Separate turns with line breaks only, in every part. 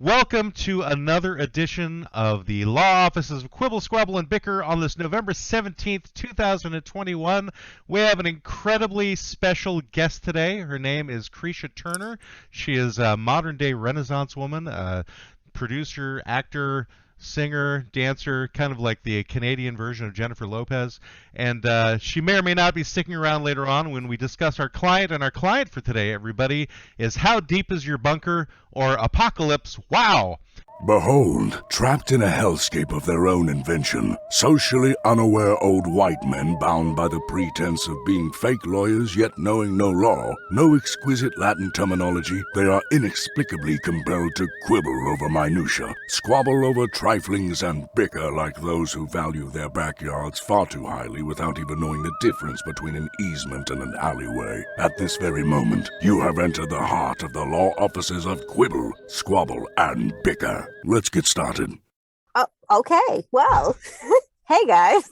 Welcome to another edition of the Law Offices of Quibble, Squabble and Bicker on this November 17th, 2021. We have an incredibly special guest today. Her name is Kreesha Turner. She is a modern-day Renaissance woman, a producer, actor, singer, dancer, kind of like the Canadian version of Jennifer Lopez. And she may or may not be sticking around later on when we discuss our client. And our client for today, everybody, is How Deep Is Your Bunker? Or Apocalypse Wow!
Behold, trapped in a hellscape of their own invention, socially unaware old white men bound by the pretense of being fake lawyers yet knowing no law, no exquisite Latin terminology, they are inexplicably compelled to quibble over minutia, squabble over triflings, and bicker like those who value their backyards far too highly without even knowing the difference between an easement and an alleyway. At this very moment, you have entered the heart of the Law Offices of Quibble, Squabble and Bicker. Let's get started.
Oh, okay. Well, hey guys.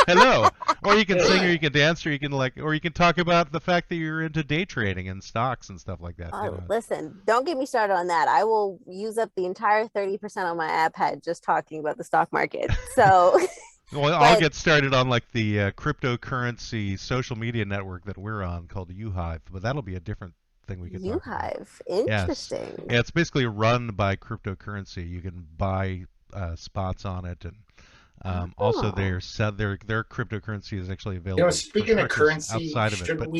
Hello. Or you can sing, or you can dance, or you can talk about the fact that you're into day trading and stocks and stuff like that.
Oh, listen, don't get me started on that. I will use up the entire 30% on my iPad just talking about the stock market. So
well, I'll get started on like the cryptocurrency social media network that we're on called UHive, but that'll be a different thing we could talk about.
UHive. Interesting.
Yes. Yeah, it's basically run by cryptocurrency. You can buy spots on it, and also their cryptocurrency is actually available.
You know, speaking of currency,
outside of
shouldn't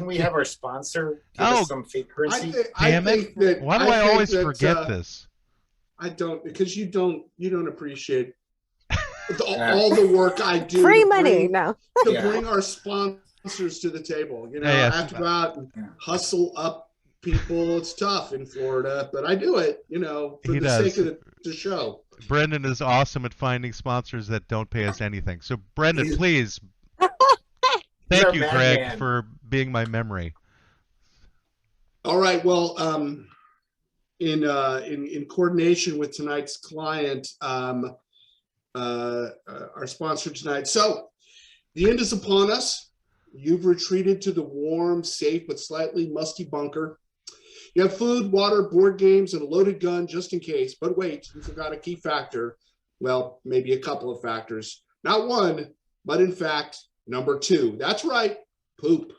we have our sponsor give us some fake currency?
Damn it! Why do I always forget this?
I don't, because you don't appreciate all the work I do.
Free money,
bring our sponsors to the table. You know, I have to go out and hustle up people. It's tough in Florida, but I do it, you know, for the sake of the show.
Brendan is awesome at finding sponsors that don't pay us anything. So, Brendan, please. Thank you, Greg, for being my memory.
All right. Well, in coordination with tonight's client, our sponsor tonight. So, the end is upon us. You've retreated to the warm, safe, but slightly musty bunker. You have food, water, board games, and a loaded gun just in case. But wait, you forgot a key factor. Well, maybe a couple of factors. Not one, but in fact, number two. That's right, poop.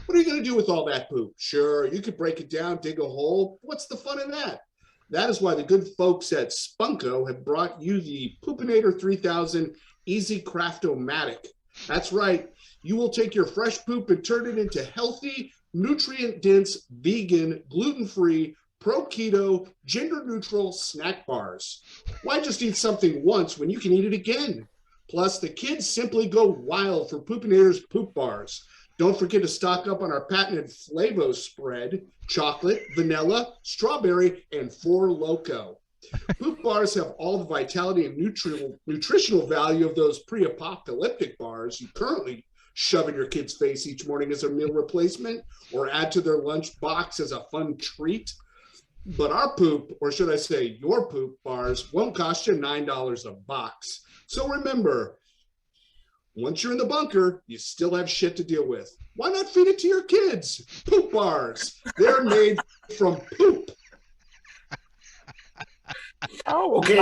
What are you going to do with all that poop? Sure, you could break it down, dig a hole. What's the fun in that? That is why the good folks at Spunko have brought you the Poopinator 3000 Easy Craftomatic. That's right. You will take your fresh poop and turn it into healthy, nutrient-dense, vegan, gluten-free, pro-keto, gender-neutral snack bars. Why just eat something once when you can eat it again? Plus, the kids simply go wild for Poopinator's poop bars. Don't forget to stock up on our patented Flavo spread, chocolate, vanilla, strawberry, and 4 Loko. Poop bars have all the vitality and nutritional value of those pre-apocalyptic bars you currently shove in your kid's face each morning as a meal replacement or add to their lunch box as a fun treat. But our poop, or should I say your poop bars, won't cost you $9 a box. So remember, once you're in the bunker, you still have shit to deal with. Why not feed it to your kids? Poop bars. They're made from poop.
Oh,
okay.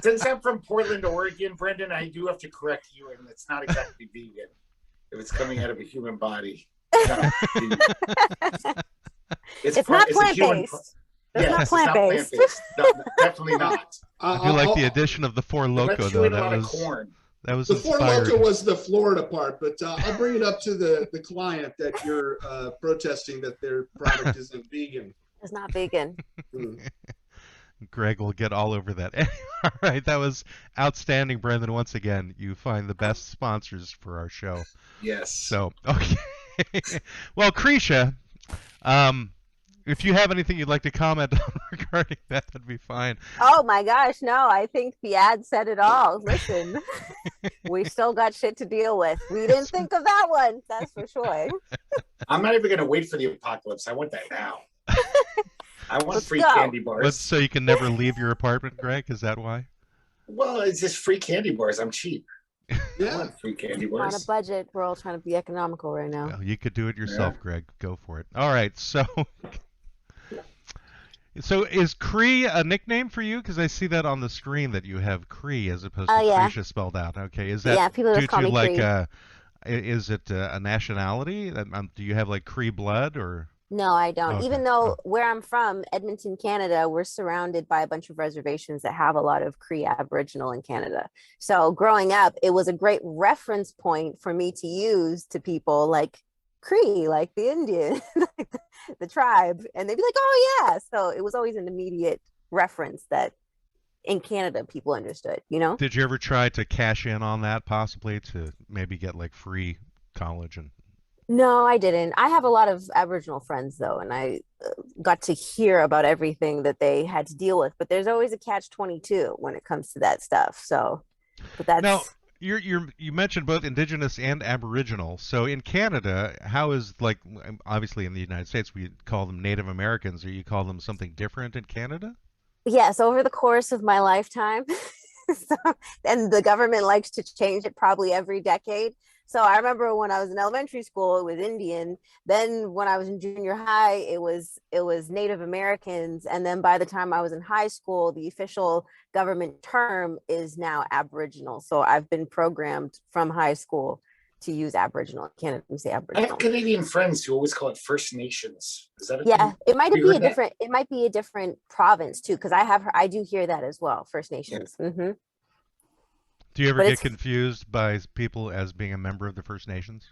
Since I'm from Portland, Oregon, Brendan, I do have to correct you, and it's not exactly vegan if it's coming out of a human body.
It's not plant-based.
It's not plant-based. No, definitely not.
I do like the addition of the 4 Loko, though. That was
the 4
inspired.
Loko was the Florida part, but I'll bring it up to the client that you're protesting that their product isn't vegan.
It's not vegan.
Greg will get all over that. All right, that was outstanding, Brendan. Once again, you find the best sponsors for our show.
Yes.
So, okay. Well, Kreesha, if you have anything you'd like to comment on regarding that, that'd be fine.
Oh my gosh, no, I think the ad said it all. Listen, we still got shit to deal with. We didn't think of that one, that's for sure.
I'm not even going to wait for the apocalypse. I want that now. I want free candy bars.
So you can never leave your apartment, Greg? Is that why?
Well, it's just free candy bars. I'm cheap.
Yeah.
I want free candy bars.
On a budget, we're all trying to be economical right now.
Well, you could do it yourself, Greg. Go for it. All right, so So is Cree a nickname for you? Because I see that on the screen that you have Cree as opposed
Oh
to
yeah,
Kreesha spelled out. Okay, is that
yeah. People
due
just call
to
me
like
Cree.
is it a nationality? Do you have like Cree blood or?
No, I don't.
Okay.
Even though where I'm from, Edmonton, Canada, we're surrounded by a bunch of reservations that have a lot of Cree Aboriginal in Canada. So growing up, it was a great reference point for me to use to people like Cree, like the Indian, like the tribe. And they'd be like, oh, yeah. So it was always an immediate reference that in Canada people understood, you know?
Did you ever try to cash in on that possibly to maybe get like free college and?
No, I didn't. I have a lot of Aboriginal friends though, and I got to hear about everything that they had to deal with. But there's always a catch 22 when it comes to that stuff. So, but
Now,
that's
you mentioned both indigenous and aboriginal. So in Canada, how is like obviously in the United States we call them Native Americans, or you call them something different in Canada?
yes, over the course of my lifetime. So, and the government likes to change it probably every decade. So I remember when I was in elementary school, it was Indian. Then when I was in junior high, it was Native Americans. And then by the time I was in high school, the official government term is now Aboriginal. So I've been programmed from high school to use Aboriginal. I can't even say
I have
Aboriginal.
Canadian friends who always call it First Nations. Is that a
Yeah,
thing?
it might
You
be
heard
a
that?
different. It might be a different province too, because I do hear that as well. First Nations.
Do you ever
But
get confused by people as being a member of the First Nations?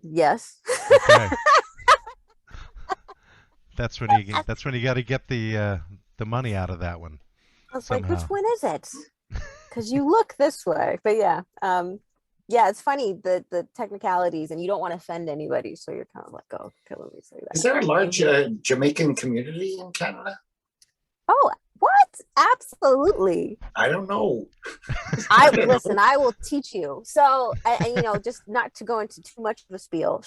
yes.
Okay. That's when you got to get the money out of that one
I was like, which
somehow.
one is it? Because you look this way. But yeah, yeah, it's funny the technicalities, and you don't want to offend anybody, so you're kind of like, oh, okay, let me say
Is
that.
there a large Jamaican community in Canada?
Oh, what? Absolutely.
I don't know.
I
don't
listen.
know.
I will teach you. So, and just not to go into too much of a spiel,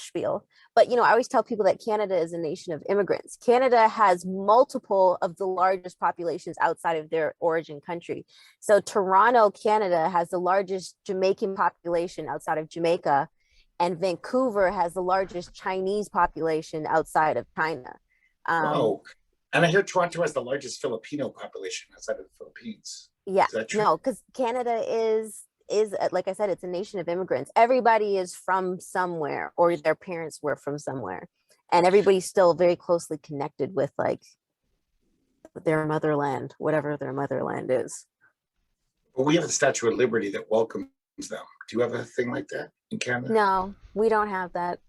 but I always tell people that Canada is a nation of immigrants. Canada has multiple of the largest populations outside of their origin country. So, Toronto, Canada, has the largest Jamaican population outside of Jamaica, and Vancouver has the largest Chinese population outside of China.
Whoa. And I hear Toronto has the largest Filipino population outside of the Philippines.
Yeah,
Is that true?
no, because Canada is like I said, it's a nation of immigrants. Everybody is from somewhere, or their parents were from somewhere, and everybody's still very closely connected with like their motherland, whatever their motherland is.
But we have the Statue of Liberty that welcomes them. Do you have a thing like that in Canada?
No, we don't have that.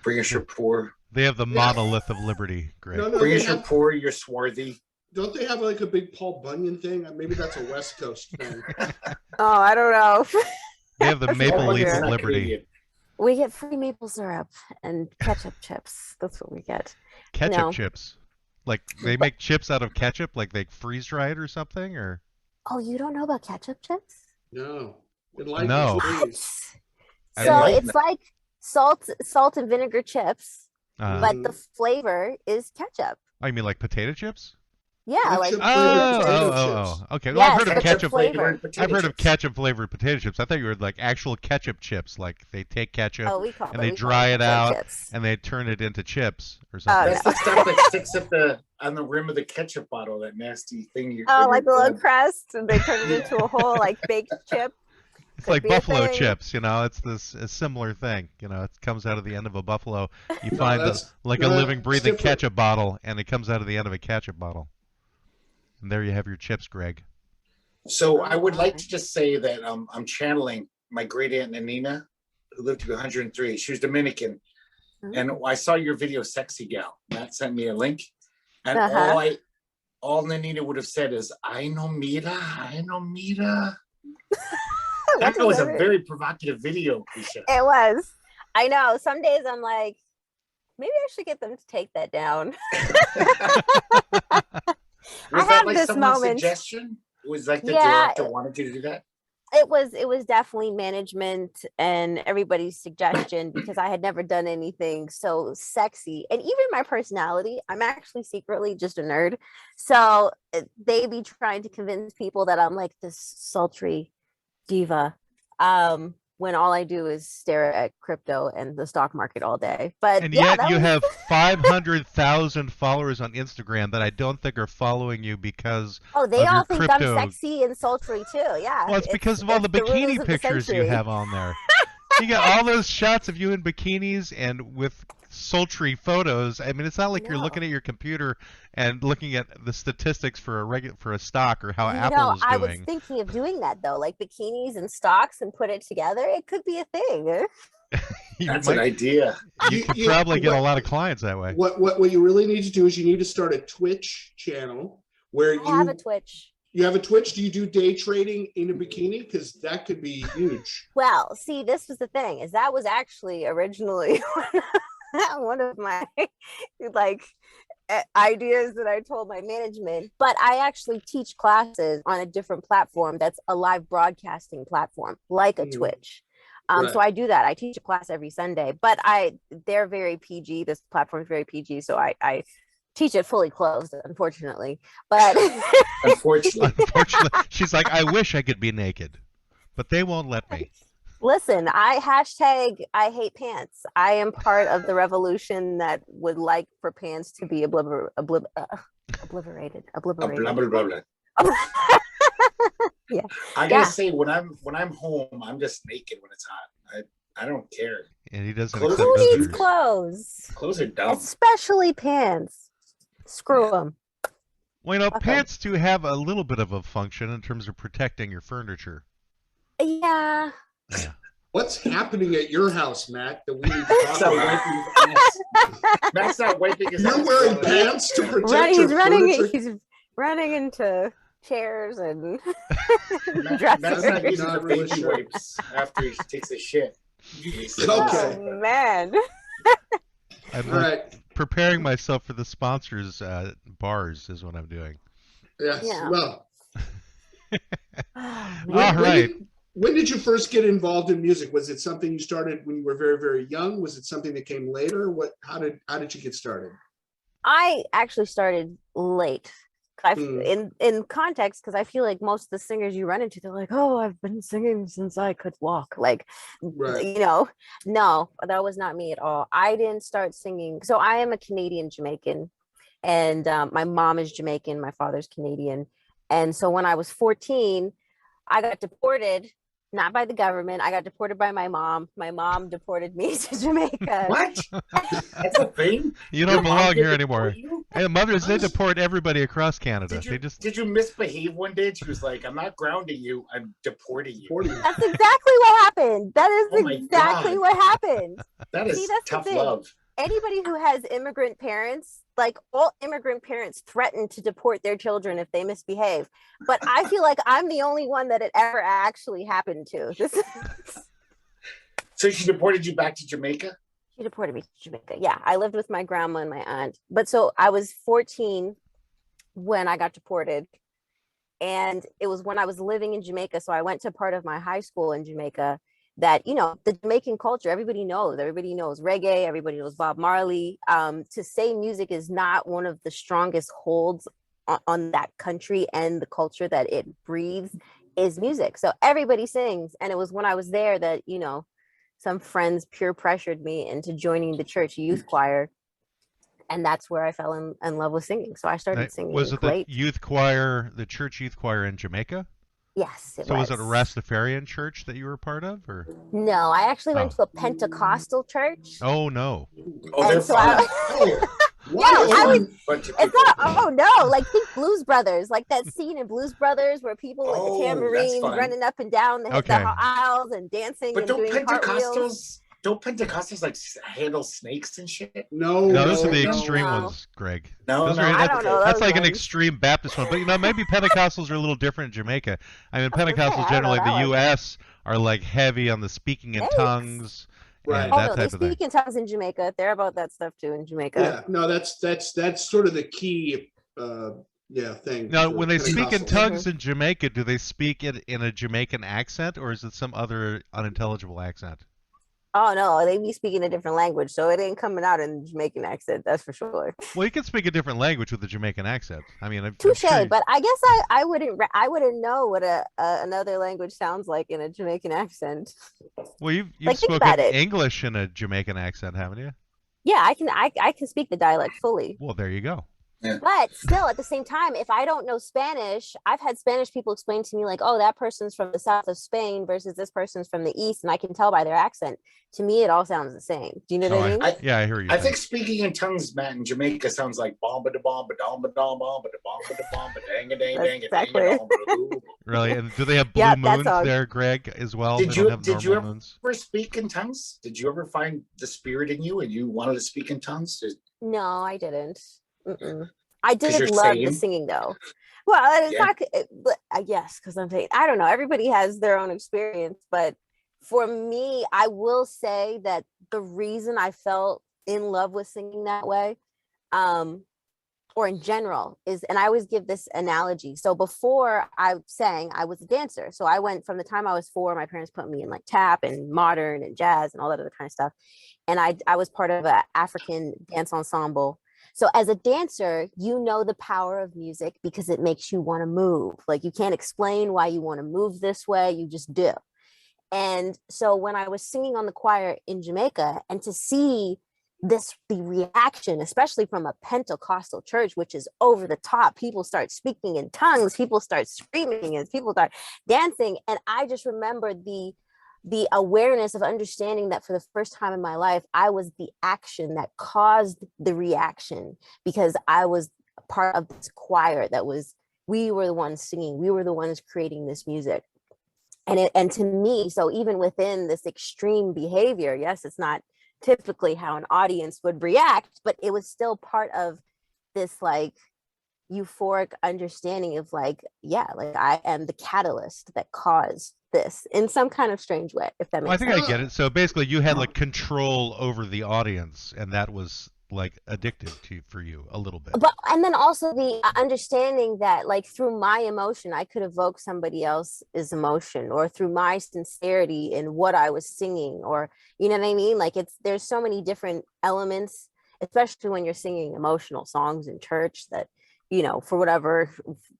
Bring us your poor.
They have the monolith of liberty, Greg.
No,
Bring
they
us your
have,
poor, your swarthy.
don't they have like a big Paul Bunyan thing? Maybe that's a West Coast thing.
Oh, I don't know.
They have the maple
Paul
leaf
Bunyan's
of
not
liberty.
Canadian.
We get free maple syrup and ketchup chips. That's what we get.
Ketchup
No.
chips. Like they make chips out of ketchup, like they freeze dry it or something, or
Oh, you don't know about ketchup chips?
No. Enlighten
No.
us, please.
I
So
don't-
it's like salt and vinegar chips,
uh,
but the flavor is ketchup.
oh, you mean like potato chips?
Yeah, like
Ketchup
Oh,
flavored
oh,
potato
oh,
chips.
oh. Okay. Well,
Yes,
I've heard of
ketchup
ketchup.
flavor.
flavored potato
I've heard of
chips.
ketchup flavored potato chips. I thought you were like actual ketchup chips, like they take ketchup
oh, we call
and
it.
they
we call
dry it
ketchup
out
chips.
and they turn it into chips or
Oh,
something.
That's
no.
the stuff that sticks on the rim of the ketchup bottle, that nasty thing.
Oh, like a little crust, and they turn it into a whole like baked chip.
It's
Could
like
be a
buffalo
thing.
chips, It's this a similar thing, It comes out of the end of a buffalo. You
No,
find
that's-
like
no,
a
that's
living, breathing
different.
ketchup bottle, and it comes out of the end of a ketchup bottle. And there you have your chips, Greg.
So I would like to just say that I'm channeling my great aunt Ninita, who lived to be 103. She was Dominican, and I saw your video, "Sexy Gal." Matt sent me a link, and all Ninita would have said is, "I no mira, I no mira." That was a very provocative video, Kreesha.
It was. I know. Some days I'm like, maybe I should get them to take that down.
Was
I
that
have
like
this
someone's
moment.
suggestion? It was like the
Yeah,
director wanted you to do that?
It was definitely management and everybody's suggestion, because I had never done anything so sexy. And even my personality, I'm actually secretly just a nerd. So they be trying to convince people that I'm like this sultry diva. when all I do is stare at crypto and the stock market all day. But
And
yeah,
yet you have 500,000 followers on Instagram that I don't think are following you because
they
of
all
your
think
crypto.
I'm sexy and sultry too. Yeah.
Well, it's because of all the
the ruse
bikini
of the
pictures you
century.
have on there. You got all those shots of you in bikinis and with sultry photos. I mean, it's not like you're looking at your computer and looking at the statistics for a stock or how Apple is doing.
I was thinking of doing that though, like bikinis and stocks, and put it together. It could be a thing.
That's an idea.
You could probably get a lot of clients that way.
What you really need to do is you need to start a Twitch channel where
I have a Twitch.
You have a Twitch? Do you do day trading in a bikini? Because that could be huge.
Well, see, this was the thing, is that was actually originally one of my like ideas that I told my management. But I actually teach classes on a different platform that's a live broadcasting platform, like a Twitch.
Right.
So I do that. I teach a class every Sunday, but they're very PG. This platform is very PG, so I teach it fully closed, unfortunately. But
unfortunately,
she's like, I wish I could be naked, but they won't let me.
Listen, I hate pants. I am part of the revolution that would like for pants to be obliterated. Yeah.
I gotta say, when I'm home, I'm just naked when it's hot. I don't care.
And he doesn't.
Who needs clothes?
Clothes are dumb.
Especially pants. Screw them.
Well, pants do have a little bit of a function in terms of protecting your furniture.
Yeah.
What's happening at your house, Matt, that we need to talk about?
Matt's not wiping his
You're wearing pants to protect your furniture?
He's running into chairs and
Matt's not using the baby wipes after he takes a shit.
Okay.
Oh, man.
I'm
All right.
preparing myself for the sponsors bars is what I'm doing.
Yes.
Yeah.
Well.
All right.
When did you first get involved in music? Was it something you started when you were very, very young? Was it something that came later? How did you get started?
I actually started late. In context, because I feel like most of the singers you run into, they're like, oh, I've been singing since I could walk. Like,
right.
No, that was not me at all. I didn't start singing. So I am a Canadian Jamaican, and my mom is Jamaican, my father's Canadian. And so when I was 14, I got deported, not by the government. I got deported by my mom. My mom deported me to Jamaica.
What? That's a thing?
You don't belong here anymore. Hey, mothers, they deport everybody across Canada.
Did you misbehave one day? She was like, I'm not grounding you, I'm deporting you.
That's exactly what happened. That is exactly what happened.
That is tough love.
Anybody who has immigrant parents, like all immigrant parents threaten to deport their children if they misbehave. But I feel like I'm the only one that it ever actually happened to.
So she deported you back to Jamaica?
She deported me to Jamaica. Yeah, I lived with my grandma and my aunt. But so I was 14 when I got deported. And it was when I was living in Jamaica. So I went to part of my high school in Jamaica that, the Jamaican culture, everybody knows reggae, everybody knows Bob Marley. To say music is not one of the strongest holds on that country and the culture that it breathes is music. So everybody sings. And it was when I was there that, some friends peer pressured me into joining the church youth choir. And that's where I fell in love with singing. So I started singing.
Was it the youth choir, the church youth choir in Jamaica?
Yes, it was.
So was it a Rastafarian church that you were part of, or?
No, I actually went to a Pentecostal church.
Oh no!
Oh, they're fun.
It's not. Oh no! Like think Blues Brothers, like that scene in Blues Brothers where people with the tambourines running up and down the aisles and dancing and doing cartwheels.
Don't Pentecostals like handle snakes and shit?
No,
those are the extreme ones, Greg.
I don't know.
That's like an extreme Baptist one, but maybe Pentecostals are a little different in Jamaica. I mean, Pentecostals generally in the U.S. are like heavy on the speaking in tongues.
Right.
That type of thing.
They speak in tongues in Jamaica. They're about that stuff too in Jamaica.
Yeah, no, that's sort of the key thing.
Now, when they speak in tongues in Jamaica, do they speak it in a Jamaican accent, or is it some other unintelligible accent?
Oh no, they be speaking a different language, so it ain't coming out in Jamaican accent. That's for sure.
Well, you can speak a different language with a Jamaican accent. I mean, I'm
Touche,
sure.
but I guess I wouldn't know what another language sounds like in a Jamaican accent.
Well, you've
Like think
spoken
about it.
English in a Jamaican accent, haven't you?
Yeah, I can speak the dialect fully.
Well, there you go.
Yeah.
But still, at the same time, if I don't know Spanish, I've had Spanish people explain to me like, oh, that person's from the south of Spain versus this person's from the east, and I can tell by their accent. To me, it all sounds the same. Do you know what I mean?
Yeah, I hear you.
I think speaking in tongues, Matt, in Jamaica sounds like bomba da bomba bomba da bomba da bomba da bomba dang a dang dang
Exactly.
Really? And do they have blue
Yeah,
moons
that's all.
there, Greg, as well?
Did
They
you
don't have
did you
normal
ever
moons?
speak in tongues? Did you ever find the spirit in you and you wanted to speak in tongues?
No, I didn't. I
'Cause you're
did love the
singing?
singing though. Well, it's
Yeah.
not, but yes, because I'm saying I don't know. Everybody has their own experience, but for me, I will say that the reason I felt in love with singing that way, or in general, is, and I always give this analogy. So before I sang, I was a dancer. So I went from the time I was 4. My parents put me in like tap and modern and jazz and all that other kind of stuff, and I was part of an African dance ensemble. So as a dancer, you know the power of music because it makes you want to move. Like you can't explain why you want to move this way, you just do. And so when I was singing on the choir in Jamaica, and to see the reaction, especially from a Pentecostal church, which is over the top, people start speaking in tongues, people start screaming, and people start dancing. And I just remember the awareness of understanding that for the first time in my life, I was the action that caused the reaction, because I was part of this choir we were the ones singing, we were the ones creating this music. And to me, so even within this extreme behavior, yes, it's not typically how an audience would react, but it was still part of this like euphoric understanding of like, yeah, like I am the catalyst that caused this in some kind of strange way, if that
Well, I
makes
think
sense.
I get it. So basically, you had like control over the audience, and that was like addictive for you a little bit.
But and then also the understanding that like through my emotion I could evoke somebody else's emotion, or through my sincerity in what I was singing, or you know what I mean, like there's so many different elements, especially when you're singing emotional songs in church, that you know, for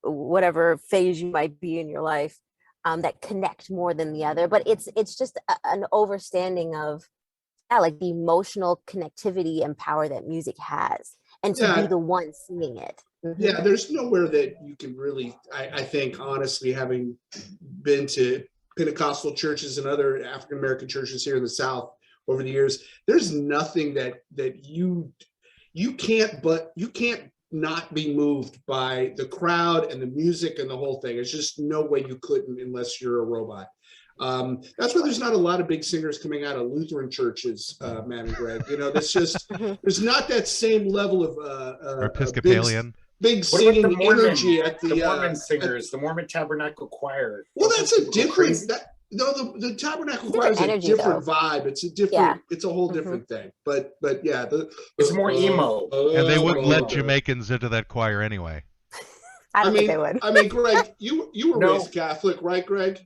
whatever phase you might be in your life, that connect more than the other. But it's just an overstanding of, yeah, like the emotional connectivity and power that music has, and to be the one singing it.
Yeah, there's nowhere that you can really, I think, honestly, having been to Pentecostal churches and other African American churches here in the South over the years, there's nothing that you can't not be moved by the crowd and the music and the whole thing. It's just no way you couldn't unless you're a robot. That's why there's not a lot of big singers coming out of Lutheran churches, Matt and Greg. You know, that's just there's not that same level of
Episcopalian.
Big singing energy at
the Mormon singers, the Mormon Tabernacle Choir.
Well, that's a different. The Tabernacle Choir is a different vibe. It's a different. Yeah. It's a whole different thing. But yeah,
it's more emo.
And they wouldn't let Jamaicans into that choir anyway.
I don't think they would.
I mean, Greg, you were raised Catholic, right, Greg?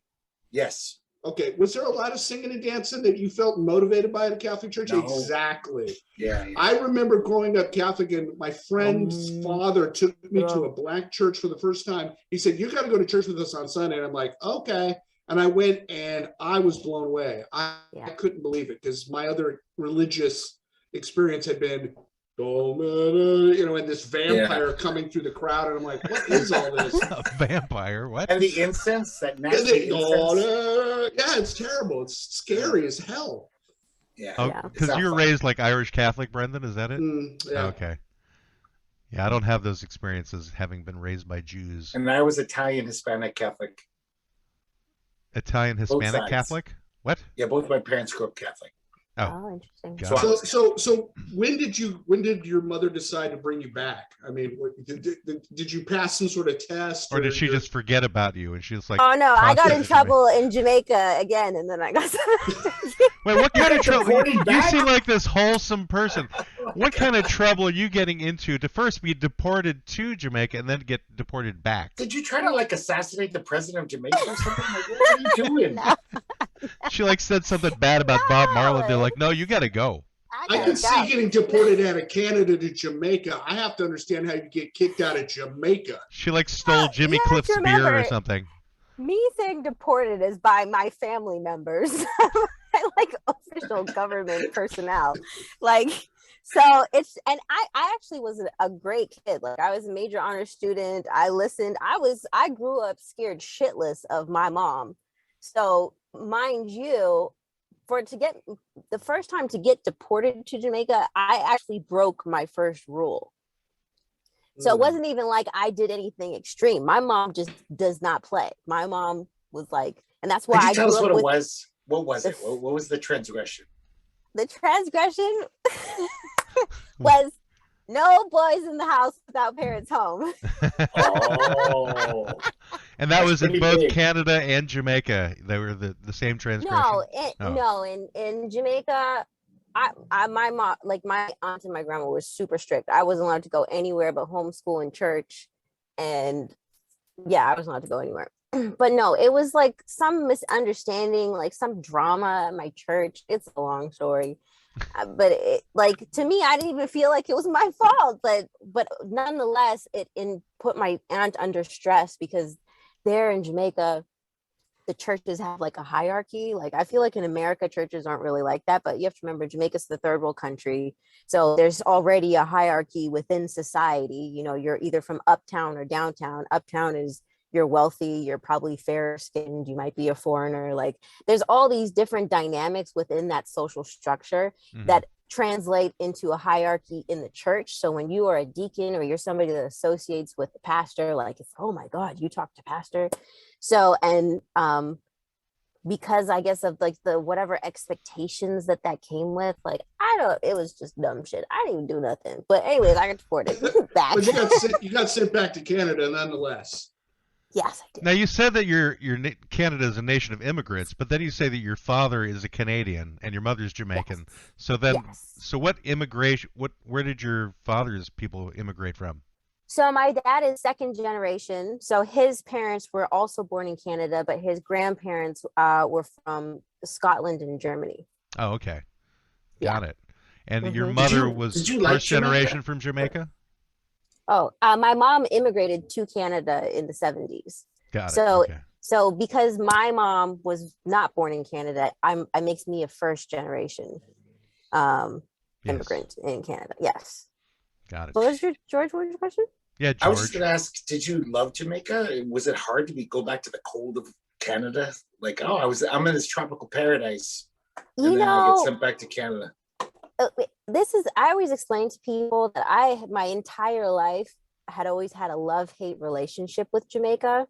Yes.
Okay. Was there a lot of singing and dancing that you felt motivated by at a Catholic church?
No.
Exactly.
Yeah.
I remember growing up Catholic, and my friend's father took me to a black church for the first time. He said, "You got to go to church with us on Sunday." And I'm like, "Okay." And I went, and I was blown away. I couldn't believe it, because my other religious experience had been, you know, and this vampire coming through the crowd, and I'm like, what is all this?
A vampire? What?
And the incense, that nasty incense.
Yeah, it's terrible. It's scary as hell.
Yeah.
Because you were raised like Irish Catholic, Brendan, is that it?
Yeah.
Okay. Yeah, I don't have those experiences, having been raised by Jews.
And I was Italian, Hispanic, Catholic.
Italian, Hispanic, Catholic? What?
Yeah, both my parents grew up Catholic.
Oh, interesting.
So when did your mother decide to bring you back? I mean, did you pass some sort of test,
or did she just forget about you and she was like,
oh no, I got in trouble in Jamaica again, and then I got
Wait, what kind of trouble? You seem like this wholesome person. What kind of trouble are you getting into to first be deported to Jamaica and then get deported back?
Did you try to like assassinate the president of Jamaica or something? Like, what are you doing?
She like said something bad about Bob Marley. They're like, no, you got to go.
I can see getting deported out of Canada to Jamaica. I have to understand how you get kicked out of Jamaica.
She like stole Jimmy Cliff's beer or something.
Me saying deported is by my family members. Like official government personnel. Like, so it's, and I actually was a great kid. Like, I was a major honor student. I listened. I grew up scared shitless of my mom. So mind you, the first time to get deported to Jamaica, I actually broke my first rule. So it wasn't even like I did anything extreme. My mom just does not play. My mom was like, and that's why
Could you tell us what it was? What was it? What was the transgression?
The transgression was no boys in the house without parents home.
Oh.
And that was in both Canada and Jamaica. They were the same transgression.
No, in Jamaica, my mom, like my aunt and my grandma were super strict. I wasn't allowed to go anywhere but homeschool and church. And yeah, I wasn't allowed to go anywhere. But no, it was like some misunderstanding, like some drama at my church. It's a long story. But it, like, to me, I didn't even feel like it was my fault. But nonetheless, it put my aunt under stress because there in Jamaica, the churches have like a hierarchy. Like, I feel like in America, churches aren't really like that, but you have to remember Jamaica's the third world country. So there's already a hierarchy within society. You know, you're either from uptown or downtown. Uptown is you're wealthy, you're probably fair skinned, you might be a foreigner. Like, there's all these different dynamics within that social structure that translate into a hierarchy in the church. So when you are a deacon or you're somebody that associates with the pastor, like, it's, oh my God, you talk to pastor. So, and because I guess of like the whatever expectations that came with, like, it was just dumb shit. I didn't even do nothing. But anyways, I got deported back.
But you got sent back to Canada nonetheless.
Yes, I did.
Now, you said that Canada is a nation of immigrants, but then you say that your father is a Canadian and your mother's Jamaican.
Yes.
So then,
Yes.
so what immigration? Where did your father's people immigrate from?
So my dad is second generation. So his parents were also born in Canada, but his grandparents were from Scotland and Germany.
Oh, okay,
Yeah.
got it. And your mother was first generation from Jamaica?
Oh, my mom immigrated to Canada in the 70s.
Got it.
So,
okay.
so because my mom was not born in Canada, it makes me a first generation immigrant in Canada. Yes.
Got it.
What was your question?
Yeah, George.
I was just going to ask, did you love Jamaica? Was it hard to go back to the cold of Canada? Like, I'm in this tropical paradise, and then I get sent back to Canada.
I always explain to people that my entire life had always had a love-hate relationship with Jamaica.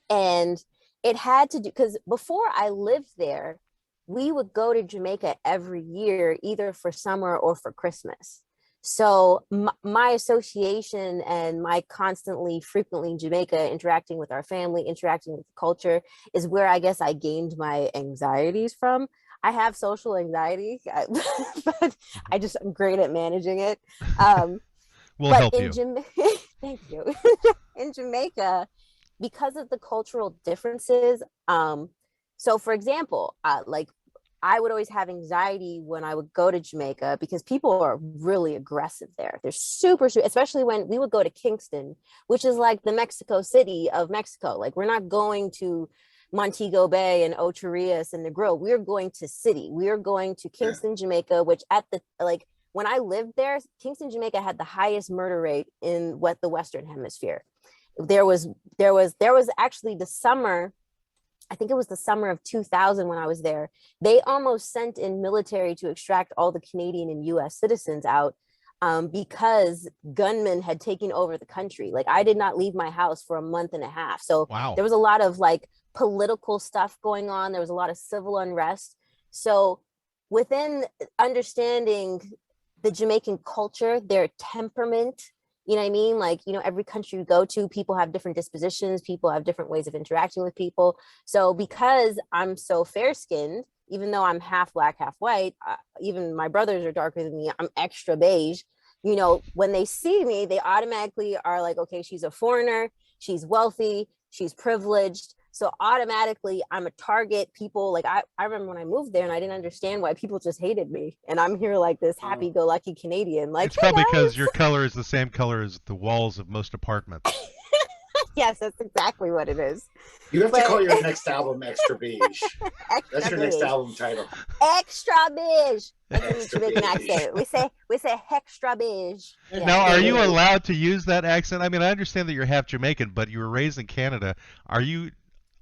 And it had to do, because before I lived there, we would go to Jamaica every year, either for summer or for Christmas. So my association and my constantly, frequently in Jamaica, interacting with our family, interacting with the culture, is where I guess I gained my anxieties from. I have social anxiety, but I'm great at managing it.
We'll help you.
Thank you. In Jamaica, because of the cultural differences, so for example, like, I would always have anxiety when I would go to Jamaica because people are really aggressive there. They're super, especially when we would go to Kingston, which is like the Mexico City of Mexico. Like, we're not going to Montego Bay and Ocho Rios and the Grill. We're going to city. We're going to Kingston, Jamaica, which when I lived there, Kingston, Jamaica had the highest murder rate in the Western Hemisphere. There was actually the summer, I think it was the summer of 2000 when I was there, they almost sent in military to extract all the Canadian and US citizens out because gunmen had taken over the country. Like, I did not leave my house for a month and a half. So
wow.
There was a lot of like political stuff going on. There was a lot of civil unrest. So within understanding the Jamaican culture, their temperament, you know what I mean? Like, every country you go to, people have different dispositions, people have different ways of interacting with people. So because I'm so fair-skinned, even though I'm half black, half white, even my brothers are darker than me, I'm extra beige. When they see me, they automatically are like, okay, she's a foreigner, she's wealthy, she's privileged. So automatically I'm a target. People like I remember when I moved there and I didn't understand why people just hated me. And I'm here like this happy-go-lucky Canadian. Like,
it's probably because your color is the same color as the walls of most apartments.
Yes, that's exactly what it is.
You have to call your next album Extra Beige. That's your next album title.
Extra beige. That's a Jamaican accent. We say extra beige. Yeah.
Now, are you allowed to use that accent? I mean, I understand that you're half Jamaican, but you were raised in Canada. Are you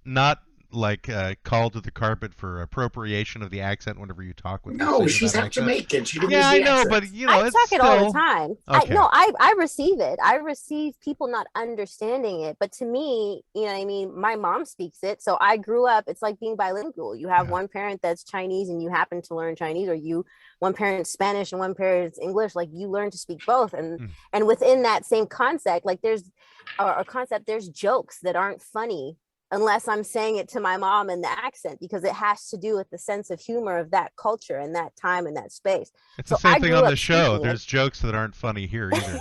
not like called to the carpet for appropriation of the accent whenever you talk with?
No, she's not Jamaican. She can use
I know,
accent.
but you know,
I
it's
talk
still...
it all the time.
Okay.
I receive it. I receive people not understanding it. But to me, you know what I mean? My mom speaks it. So I grew up, it's like being bilingual. You have one parent that's Chinese and you happen to learn Chinese, or one parent's Spanish and one parent's English. Like you learn to speak both. And within that same concept, like there's jokes that aren't funny unless I'm saying it to my mom in the accent, because it has to do with the sense of humor of that culture and that time and that space.
It's the same thing on the show. There's jokes that aren't funny here either.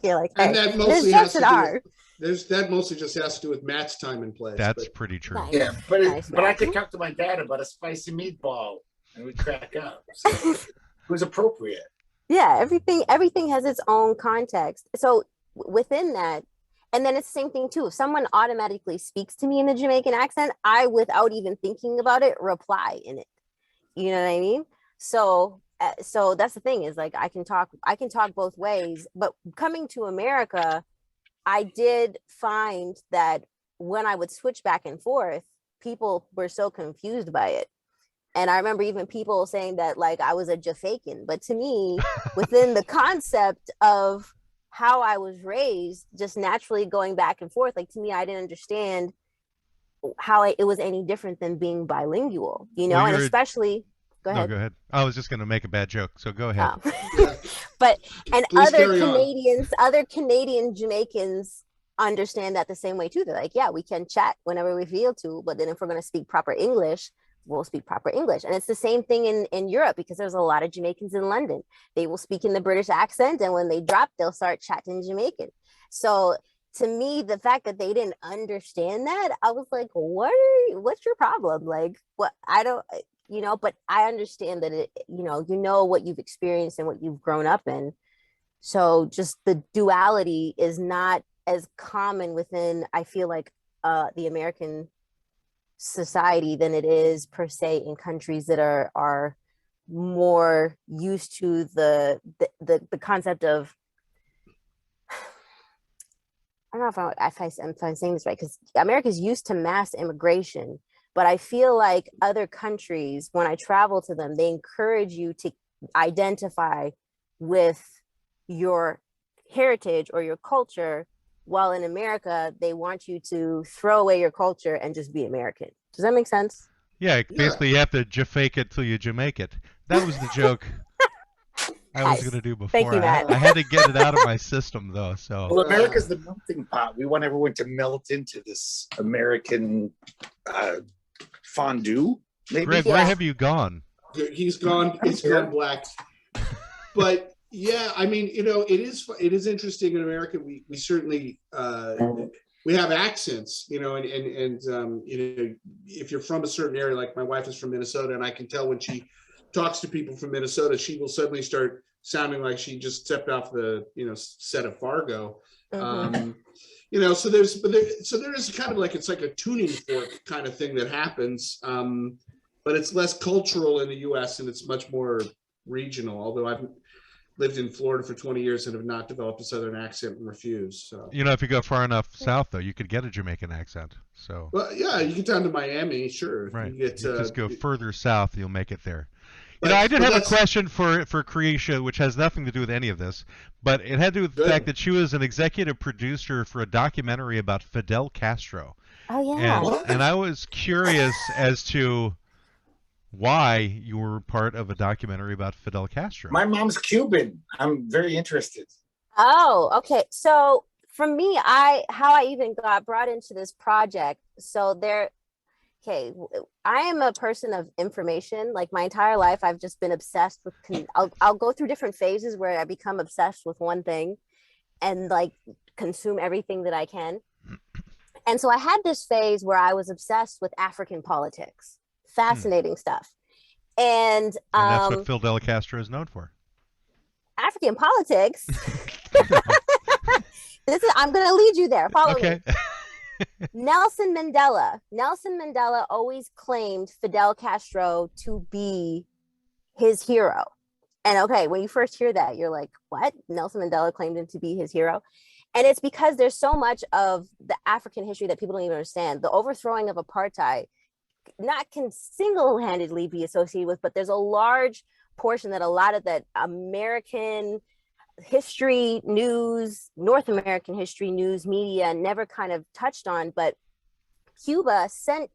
You're like, hey,
and that mostly that mostly just has to do with Matt's time and place.
That's pretty true.
Nice.
Yeah, but I could talk to my dad about a spicy meatball and we'd crack up. So it was appropriate.
Yeah, everything has its own context. So within that, and then it's the same thing too. If someone automatically speaks to me in a Jamaican accent, I, without even thinking about it, reply in it. You know what I mean? So that's the thing, is like I can talk both ways. But coming to America, I did find that when I would switch back and forth, people were so confused by it. And I remember even people saying that like I was a Jafaican. But to me, within the concept of how I was raised, just naturally going back and forth, like to me, I didn't understand how it was any different than being bilingual, you know. And especially go ahead.
No, go ahead. I was just going to make a bad joke, so go ahead.
But and
Please
other Canadian Jamaicans understand that the same way too. They're like, yeah, we can chat whenever we feel to, but then if we're going to speak proper English, we'll speak proper English. And it's the same thing in Europe, because there's a lot of Jamaicans in London. They will speak in the British accent, and when they drop, they'll start chatting Jamaican. So to me, the fact that they didn't understand that, I was like, what's your problem? Like, what? I don't, you know, but I understand that it, you know what you've experienced and what you've grown up in. So just the duality is not as common within, I feel like, the American society than it is per se in countries that are more used to the concept of, I don't know if I'm saying this right, because America's used to mass immigration, but I feel like other countries, when I travel to them, they encourage you to identify with your heritage or your culture, while in America, they want you to throw away your culture and just be American. Does that make sense?
Yeah, basically you have to Jafake it till you Jamaica it. That was the joke I was going to do before.
Thank you, Matt.
I had to get it out of my system, though. So.
Well, America's the melting pot. We want everyone to melt into this American fondue. Maybe.
Greg, where have you gone?
He's gone. It's gone black. But yeah, I mean, you know, it is interesting in America. We certainly we have accents, you know, and you know, if you're from a certain area, like my wife is from Minnesota, and I can tell when she talks to people from Minnesota, she will suddenly start sounding like she just stepped off the, you know, set of Fargo.
Mm-hmm.
You know, so there is kind of like, it's like a tuning fork kind of thing that happens, but it's less cultural in the U.S. and it's much more regional. Although I've lived in Florida for 20 years and have not developed a Southern accent and refuse. So, you
know, if you go far enough south, though, you could get a Jamaican accent. So,
well, yeah, you get down to Miami, sure.
Right.
You
just go further south, you'll make it there. You know, I did have a question for Kreesha, which has nothing to do with any of this, but it had to do with the fact that she was an executive producer for a documentary about Fidel Castro.
Oh, yeah.
And I was curious as to why you were part of a documentary about Fidel Castro.
My mom's Cuban. I'm very interested.
Oh, okay. So for me, how I even got brought into this project. So okay, I am a person of information. Like my entire life, I've just been obsessed with, I'll go through different phases where I become obsessed with one thing and like consume everything that I can. And so I had this phase where I was obsessed with African politics. Fascinating stuff. And
that's what Fidel Castro is known for.
African politics. I'm going to lead you there. Follow me. Nelson Mandela always claimed Fidel Castro to be his hero. And okay, when you first hear that, you're like, what? Nelson Mandela claimed him to be his hero? And it's because there's so much of the African history that people don't even understand. The overthrowing of apartheid can single-handedly be associated with, but there's a large portion that a lot of that American history news, North American history news media never kind of touched on. But Cuba sent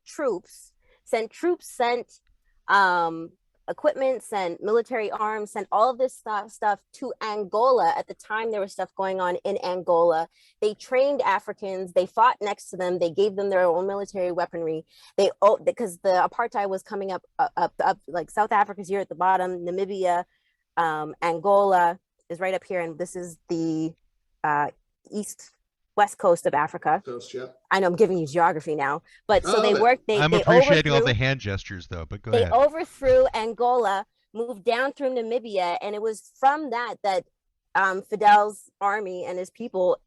equipment, sent military arms, sent all of this stuff to Angola. At the time, there was stuff going on in Angola. They trained Africans. They fought next to them. They gave them their own military weaponry. Because the apartheid was coming up, like South Africa's here at the bottom, Namibia, Angola is right up here, and this is the west coast of Africa. I know I'm giving you geography now, but so they worked. I'm
appreciating all the hand gestures, though. But go ahead.
They overthrew Angola, moved down through Namibia, and it was from that Fidel's army and his people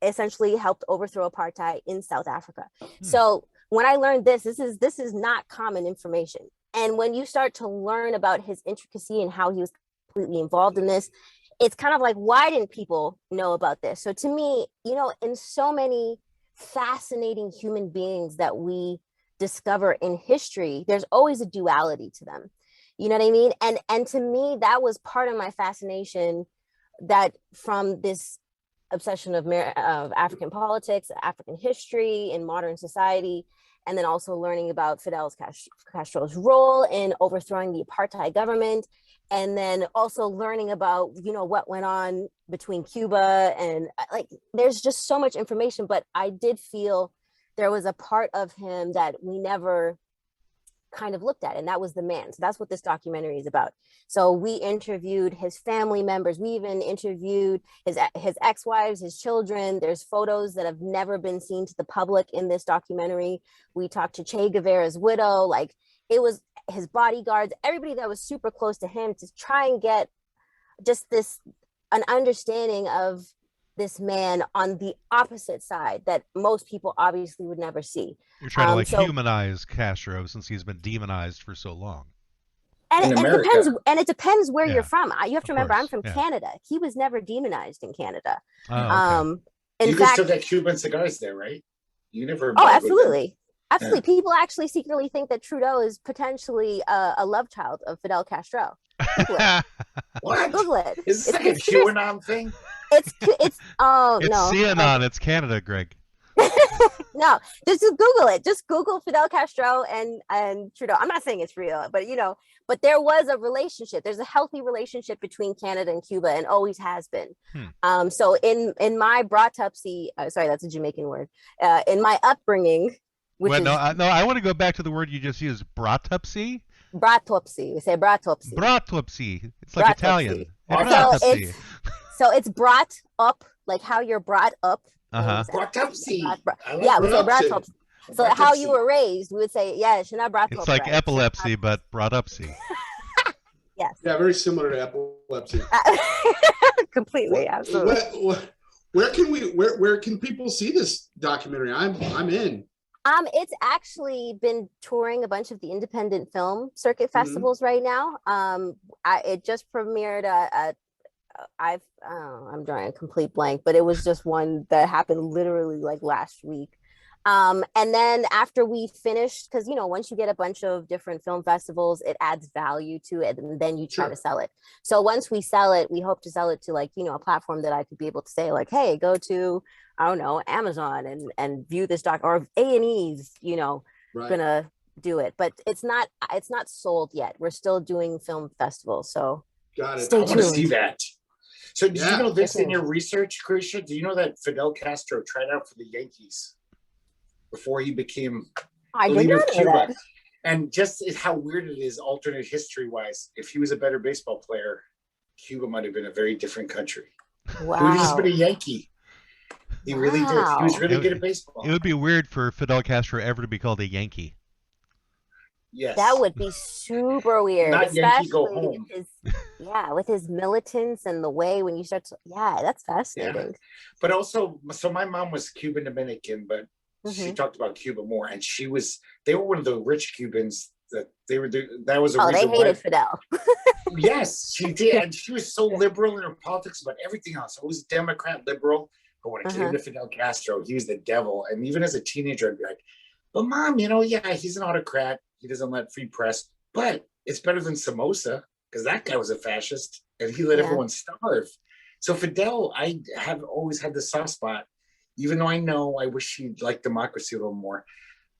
essentially helped overthrow apartheid in South Africa. So when I learned this is not common information, and when you start to learn about his intricacy and how he was completely involved in this, it's kind of like, why didn't people know about this? So to me, in so many fascinating human beings that we discover in history, there's always a duality to them. You know what I mean? And to me, that was part of my fascination, that from this obsession of African politics, African history in modern society, and then also learning about Fidel Castro's role in overthrowing the apartheid government. And then also learning about, what went on between Cuba and there's just so much information, but I did feel there was a part of him that we never kind of looked at, and that was the man. So that's what this documentary is about. So we interviewed his family members. We even interviewed his ex-wives, his children. There's photos that have never been seen to the public in this documentary. We talked to Che Guevara's widow. It was his bodyguards, everybody that was super close to him, to try and get just an understanding of this man on the opposite side that most people obviously would never see.
You're trying to humanize Castro since he's been demonized for so long.
And it depends where you're from. You have to remember, I'm from Canada. He was never demonized in Canada.
Oh, okay.
You can still get Cuban cigars there, right? You never.
Oh, absolutely. Absolutely. Yeah. People actually secretly think that Trudeau is potentially a love child of Fidel Castro. Google it.
What?
Google it.
Is this like a QAnon thing?
It's
no. CAnon. It's Canada, Greg.
No, just Google it. Just Google Fidel Castro and Trudeau. I'm not saying it's real, but there was a relationship. There's a healthy relationship between Canada and Cuba, and always has been. So in my bratschi, sorry, that's a Jamaican word. In my upbringing.
I want to go back to the word you just used, bratschi.
Bratschi. We say bratschi.
Bratschi. It's like Italian.
So it's brought up, like how you're brought up.
Bratschi.
Yeah, we say bratschi. So how you were raised, we would say, yeah, she's not brought up.
It's like epilepsy, but brought upsy.
Yes.
Yeah, very similar to epilepsy.
Completely, absolutely.
Where can people see this documentary? I'm in.
It's actually been touring a bunch of the independent film circuit festivals right now. It just premiered I'm drawing a complete blank, but it was just one that happened literally last week. And then after we finished, because once you get a bunch of different film festivals, it adds value to it, and then you try to sell it. So once we sell it, we hope to sell it to a platform that I could be able to say hey, go to, I don't know, Amazon and view this doc, or A&E's, gonna do it. But it's not sold yet. We're still doing film festivals, so
got it.
Stay tuned.
I want to see that. So did you know this in your research, Kreesha? Do you know that Fidel Castro tried out for the Yankees before he became the leader of Cuba? And just how weird it is, alternate history-wise, if he was a better baseball player, Cuba might have been a very different country.
Wow.
He would have just been a Yankee. He really did. He was really
It,
good at baseball.
it would be weird for Fidel Castro ever to be called a Yankee.
Yes.
That would be super weird,
Not Yankee, go
especially
home.
with his militants and the way when you start to, that's fascinating.
Yeah. But also, so my mom was Cuban Dominican, but she talked about Cuba more, and they were one of the rich Cubans that that was a reason
they hated
why,
Fidel.
Yes, she did. And she was so liberal in her politics about everything else. I was Democrat liberal, but when it came to Fidel Castro, he was the devil. And even as a teenager, I'd be like, but mom, he's an autocrat. He doesn't let free press, but it's better than Somoza, because that guy was a fascist and he let everyone starve. So Fidel, I have always had the soft spot, even though I wish he'd like democracy a little more.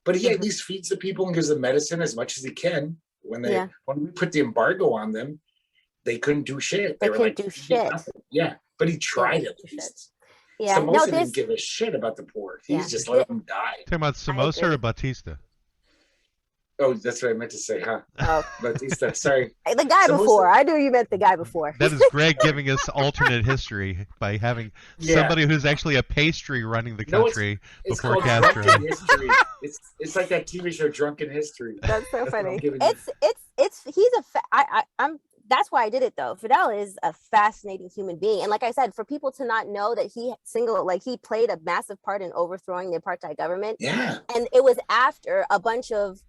But he at least feeds the people and gives them medicine as much as he can. When we put the embargo on them, they couldn't do shit.
They
were
couldn't
like,
do shit.
Yeah, but he tried at least.
Yeah,
Somoza didn't give a shit about the poor. He's just let them die.
Talking about Somoza or Batista?
Oh, that's what I meant to say, huh?
Oh.
Batista, sorry.
The guy before. I knew you meant the guy before.
That is Greg giving us alternate history by having somebody who's actually a pastry running the country before Castro.
Drunken History. It's like that TV show Drunken History.
That's so funny. That's why I did it though. Fidel is a fascinating human being. And like I said, for people to not know that he played a massive part in overthrowing the apartheid government.
Yeah.
And it was after a bunch of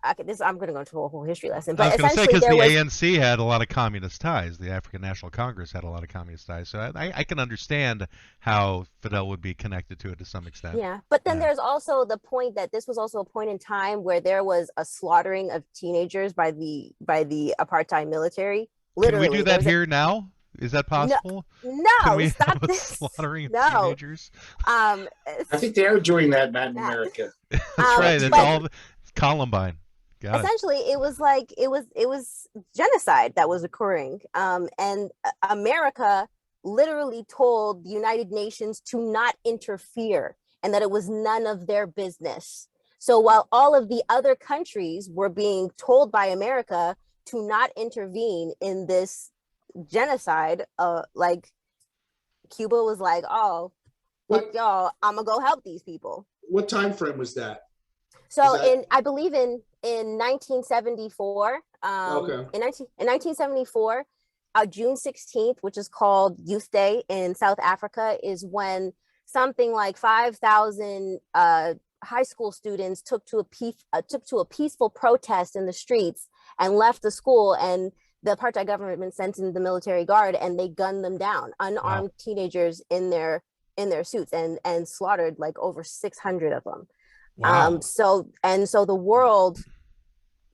I'm going to go into a whole history lesson, but
I was going to say,
essentially
because the ANC had a lot of communist ties. The African National Congress had a lot of communist ties. So I can understand how Fidel would be connected to it to some extent.
Yeah, but then there's also the point that this was also a point in time where there was a slaughtering of teenagers by the apartheid military. Literally,
can we do that here now? Is that possible?
No,
can we
stop
have a
this.
slaughtering of teenagers?
I think they are doing that in America.
That's right. It's all Columbine.
Essentially, it was genocide that was occurring, and America literally told the United Nations to not interfere and that it was none of their business. So while all of the other countries were being told by America to not intervene in this genocide, like Cuba was like, "Oh, fuck y'all, I'm gonna go help these people."
What time frame was that?
So I believe in 1974, in 1974, June 16th, which is called Youth Day in South Africa, is when something like 5,000 high school students took to a peaceful protest in the streets and left the school, and the apartheid government sent in the military guard and they gunned them down, unarmed teenagers in their suits, and slaughtered like over 600 of them.
Wow.
So the world,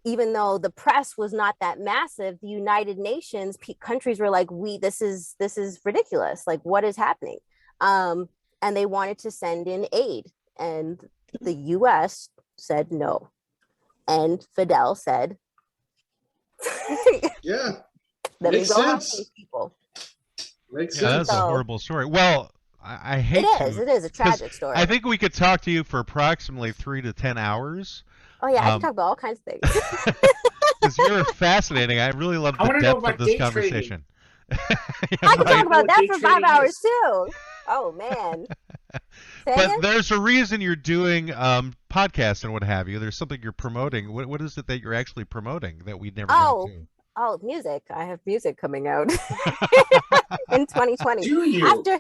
even though the press was not that massive, the United Nations countries were like, this is ridiculous. Like, what is happening? And they wanted to send in aid, and the U.S. said no, and Fidel said,
"Yeah,
let me go help these people."
Makes sense.
That's a horrible story. Well, I hate
it is a tragic story.
I think we could talk to you for approximately 3 to 10 hours.
Oh yeah, I can talk about all kinds of things.
Because you're fascinating. I really love the depth of this conversation.
I can talk about that for 5 hours too. Oh man.
But there's a reason you're doing podcasts and what have you. There's something you're promoting. What is it that you're actually promoting that we never got to?
Oh, music. I have music coming out in 2020.
Do you?
After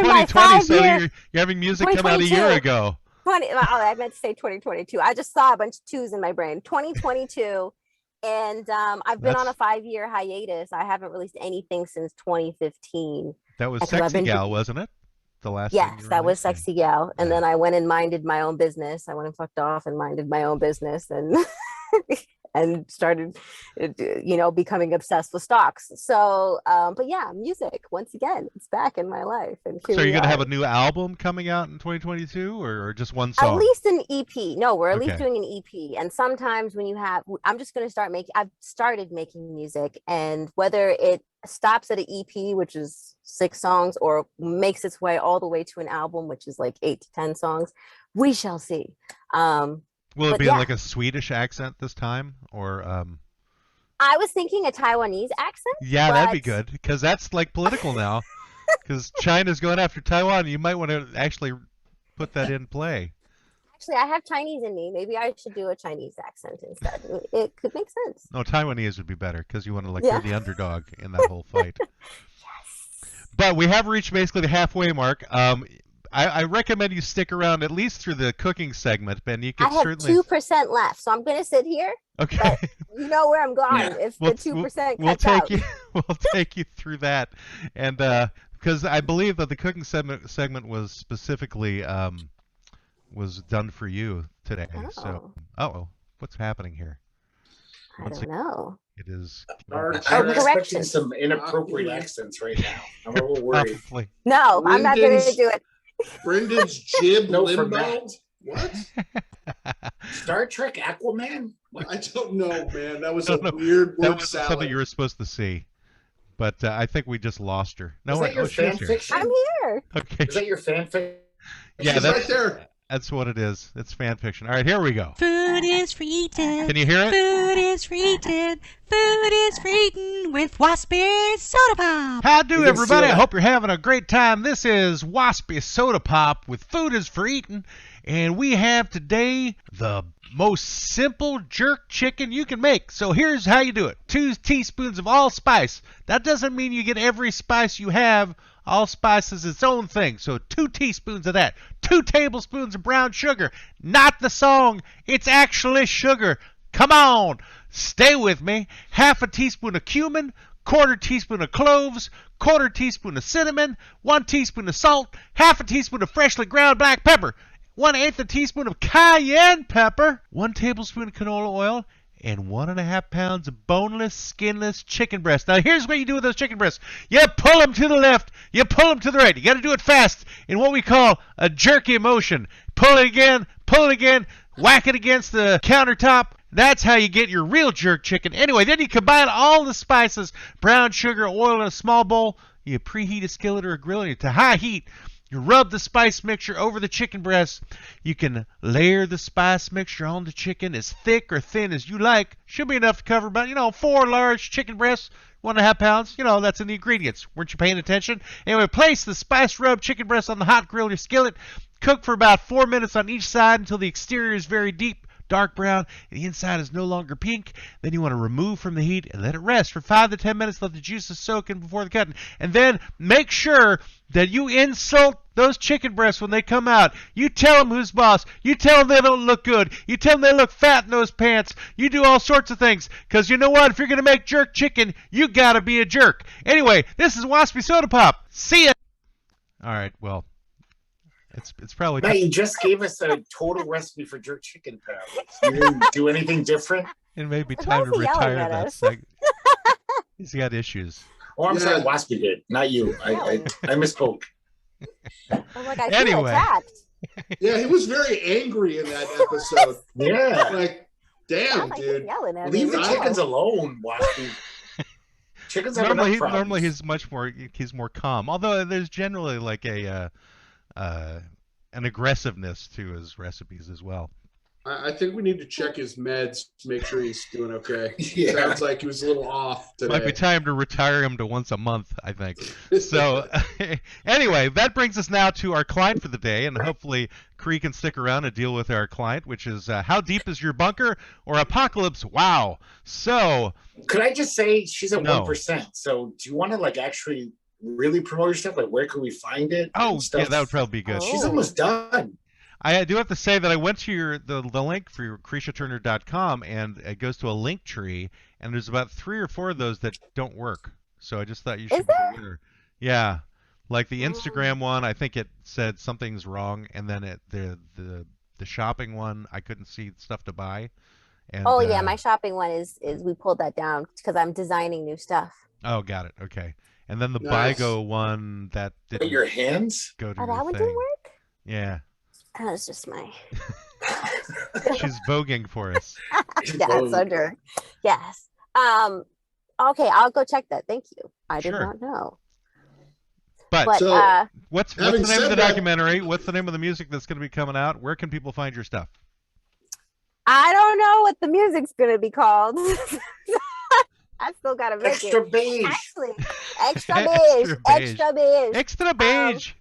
in 2020,
my 5 year,
you're having music come out a year ago.
I meant to say 2022. I just saw a bunch of twos in my brain. 2022. And I've been on a 5-year hiatus. I haven't released anything since 2015.
That was Sexy Gal, wasn't it? The last
Yes, that was Sexy Gal. And then I went and minded my own business. I went and fucked off and minded my own business and and started, becoming obsessed with stocks. So, but yeah, music, once again, it's back in my life. And
so you're going to have a new album coming out in 2022 or just one song?
At least an EP. No, we're at least doing an EP. And sometimes when I'm just going to I've started making music, and whether it stops at an EP, which is 6 songs, or makes its way all the way to an album, which is like 8 to 10 songs, we shall see.
Will it be like a Swedish accent this time, or?
I was thinking a Taiwanese accent.
Yeah, that'd be good because that's like political now. Because China's going after Taiwan. You might want to actually put that in play.
Actually, I have Chinese in me. Maybe I should do a Chinese accent instead. It could make sense.
No, Taiwanese would be better because you want to
Yeah.
you're the underdog in that whole fight. But we have reached basically the halfway mark. I recommend you stick around at least through the cooking segment, Ben. You
I
can
have
certainly
2% left, so I'm going to sit here.
Okay.
But you know where I'm going
Yeah.
if the 2%
we'll
cuts
take
out.
you we'll take you through that, and because I believe that the cooking segment was specifically was done for you today. So what's happening here?
I don't know.
It is
I'm
correction.
expecting some inappropriate accents right now. I'm a little worried.
probably.
No, I'm not going to do it.
Brendan's jib
No, from
limbo.
Matt.
What?
Star Trek Aquaman?
I don't know, man. That was
No,
a
no,
weird
That
word
was
salad.
something you were supposed to see, but I think we just lost her. No,
Is that your
she's
fan
here.
fiction?
I'm here.
Okay,
Is that your fan fiction?
yeah,
She's
that's
right there.
that's what it is. It's fan fiction. All right, here we go.
Food is for eating.
Can you hear it?
Food is for eating. Food is for eating with Waspy Soda Pop.
How do,
You can
everybody?
see
I
that.
hope you're having a great time. This is Waspy Soda Pop with Food is for Eating, and we have today the most simple jerk chicken you can make. So here's how you do it. 2 teaspoons of allspice. That doesn't mean you get every spice you have. Allspice is its own thing. So 2 teaspoons of that. 2 tablespoons of brown sugar. Not the song. It's actually sugar. Come on. Stay with me. 1/2 teaspoon of cumin. 1/4 teaspoon of cloves. 1/4 teaspoon of cinnamon. 1 teaspoon of salt. 1/2 teaspoon of freshly ground black pepper. 1/8 teaspoon of cayenne pepper. 1 tablespoon of canola oil. And 1.5 pounds of boneless, skinless chicken breast. Now, here's what you do with those chicken breasts. You pull them to the left. You pull them to the right. You got to do it fast in what we call a jerky motion. Pull it again, whack it against the countertop. That's how you get your real jerk chicken. Anyway, then you combine all the spices, brown sugar, oil in a small bowl. You preheat a skillet or a grill to high heat. You rub the spice mixture over the chicken breast. You can layer the spice mixture on the chicken as thick or thin as you like. Should be enough to cover about, 4 large chicken breasts, 1.5 pounds. That's in the ingredients. Weren't you paying attention? Anyway, place the spice rubbed chicken breast on the hot grill in your skillet. Cook for about 4 minutes on each side until the exterior is very deep, dark brown, and the inside is no longer pink. Then you want to remove from the heat and let it rest for 5 to 10 minutes. Let the juices soak in before the cutting. And then make sure that you insult those chicken breasts when they come out. You tell them who's boss. You tell them they don't look good. You tell them they look fat in those pants. You do all sorts of things. Because you know what? If you're going to make jerk chicken, you got to be a jerk. Anyway, this is Waspy Soda Pop. See ya. All right, well, it's probably...
Matt, you just gave us a total recipe for jerk chicken, pal. You didn't do anything different?
It may be
Why
time
is
to
he yelling
retire
at
that
us?
segment. He's got issues.
Oh, I'm
Yeah.
sorry, Waspy did, not you. I misspoke.
I'm like, I feel
Anyway.
attacked.
Yeah, he was very angry in that episode.
Yeah.
Like, damn,
Sound like he's
dude.
yelling at
Leave
me.
the chickens alone, Waspy. Chickens have enough problems.
Normally he's more calm. Although there's generally like an aggressiveness to his recipes as well.
I think we need to check his meds to make sure he's doing okay.
Yeah.
Sounds like he was a little off today.
Might be time to retire him to once a month, I think. So anyway, that brings us now to our client for the day, and hopefully Cree can stick around and deal with our client, which is how deep is your bunker or apocalypse? Wow. So
Could I just say she's at
No.
1%? So do you want to actually really promote your stuff? Like, where can we find it?
oh
and stuff?
yeah, that would probably be good.
Oh.
She's almost done.
I do have to say that I went to the link for your KreeshaTurner.com, and it goes to a link tree, and there's about 3 or 4 of those that don't work. So I just thought you should
Is there?
consider. Yeah, like the Instagram one, I think it said something's wrong, and then the shopping one, I couldn't see stuff to buy. And,
Oh yeah, my shopping one is we pulled that down because I'm designing new stuff.
Oh, got it. Okay, and then the
Nice.
Bigo one that
But
didn't
your hands?
go to
Oh,
your
that one
thing.
didn't work.
Yeah,
That was just my.
she's voguing for us.
Yes, under. Yes. Okay, I'll go check that. Thank you. I did
Sure.
not know.
But
But
So-
what's the
Having
name of
said
the
that-
documentary? What's the name of the music that's going to be coming out? Where can people find your stuff?
I don't know what the music's gonna be called. I still gotta make
Extra
it.
beige.
Actually, extra beige. Extra beige.
Extra beige.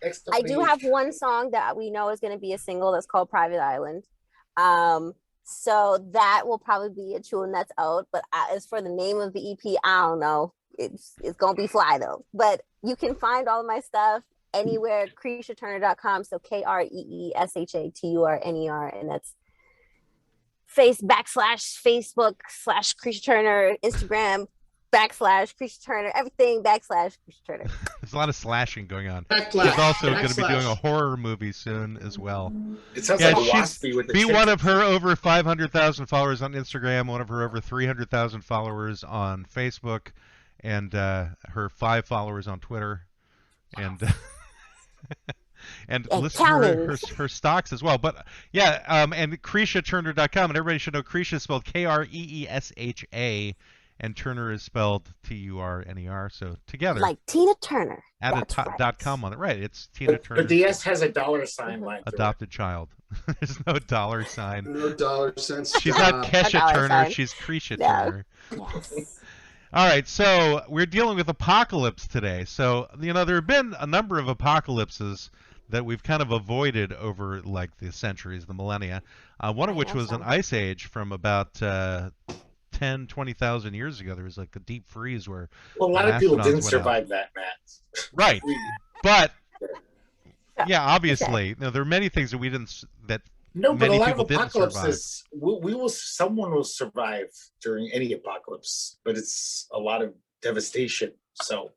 Extra
I do
beige.
have one song that we know is going to be a single that's called Private Island. So that will probably be a tune that's out. But as for the name of the EP, I don't know. It's going to be fly though. But you can find all of my stuff anywhere, KreeshaTurner.com. So KreeshaTurner, and that's Facebook / Kreesha Turner, Instagram / Kreesha Turner, everything / Kreesha Turner.
There's a lot of slashing going on.
Backlash.
She's also going to be
Backslash.
doing a horror movie soon as well.
It sounds
Yeah,
like a
she's
waspy with the
be
chin.
one of her over 500,000 followers on Instagram, one of her over 300,000 followers on Facebook, and her 5 followers on Twitter, and and listen to her stocks as well. But yeah, and KreeshaTurner.com, and everybody should know Kreesha is spelled Kreesha, and Turner is spelled Turner. So together,
Like Tina Turner.
add
That's
a
right.
.com on it. Right, it's Tina Turner.
But the S has a $sign line. through it.
Adopted child. There's no $sign.
No dollar cents.
She's not Kesha
$1
Turner.
sign.
She's Kreesha
No.
Turner.
Yes.
All right, so we're dealing with apocalypse today. So, there have been a number of apocalypses that we've kind of avoided over like the centuries, the millennia, one of which was an ice age from about 10, 20,000 years ago. There was like a deep freeze where
Well, a lot of people
astronauts
didn't
went
survive that, Matt.
Right. But, yeah, obviously, there are many things that we didn't, that
No, but
many
a lot
people
of
didn't survive.
apocalypses, someone will survive during any apocalypse, but it's a lot of devastation. So,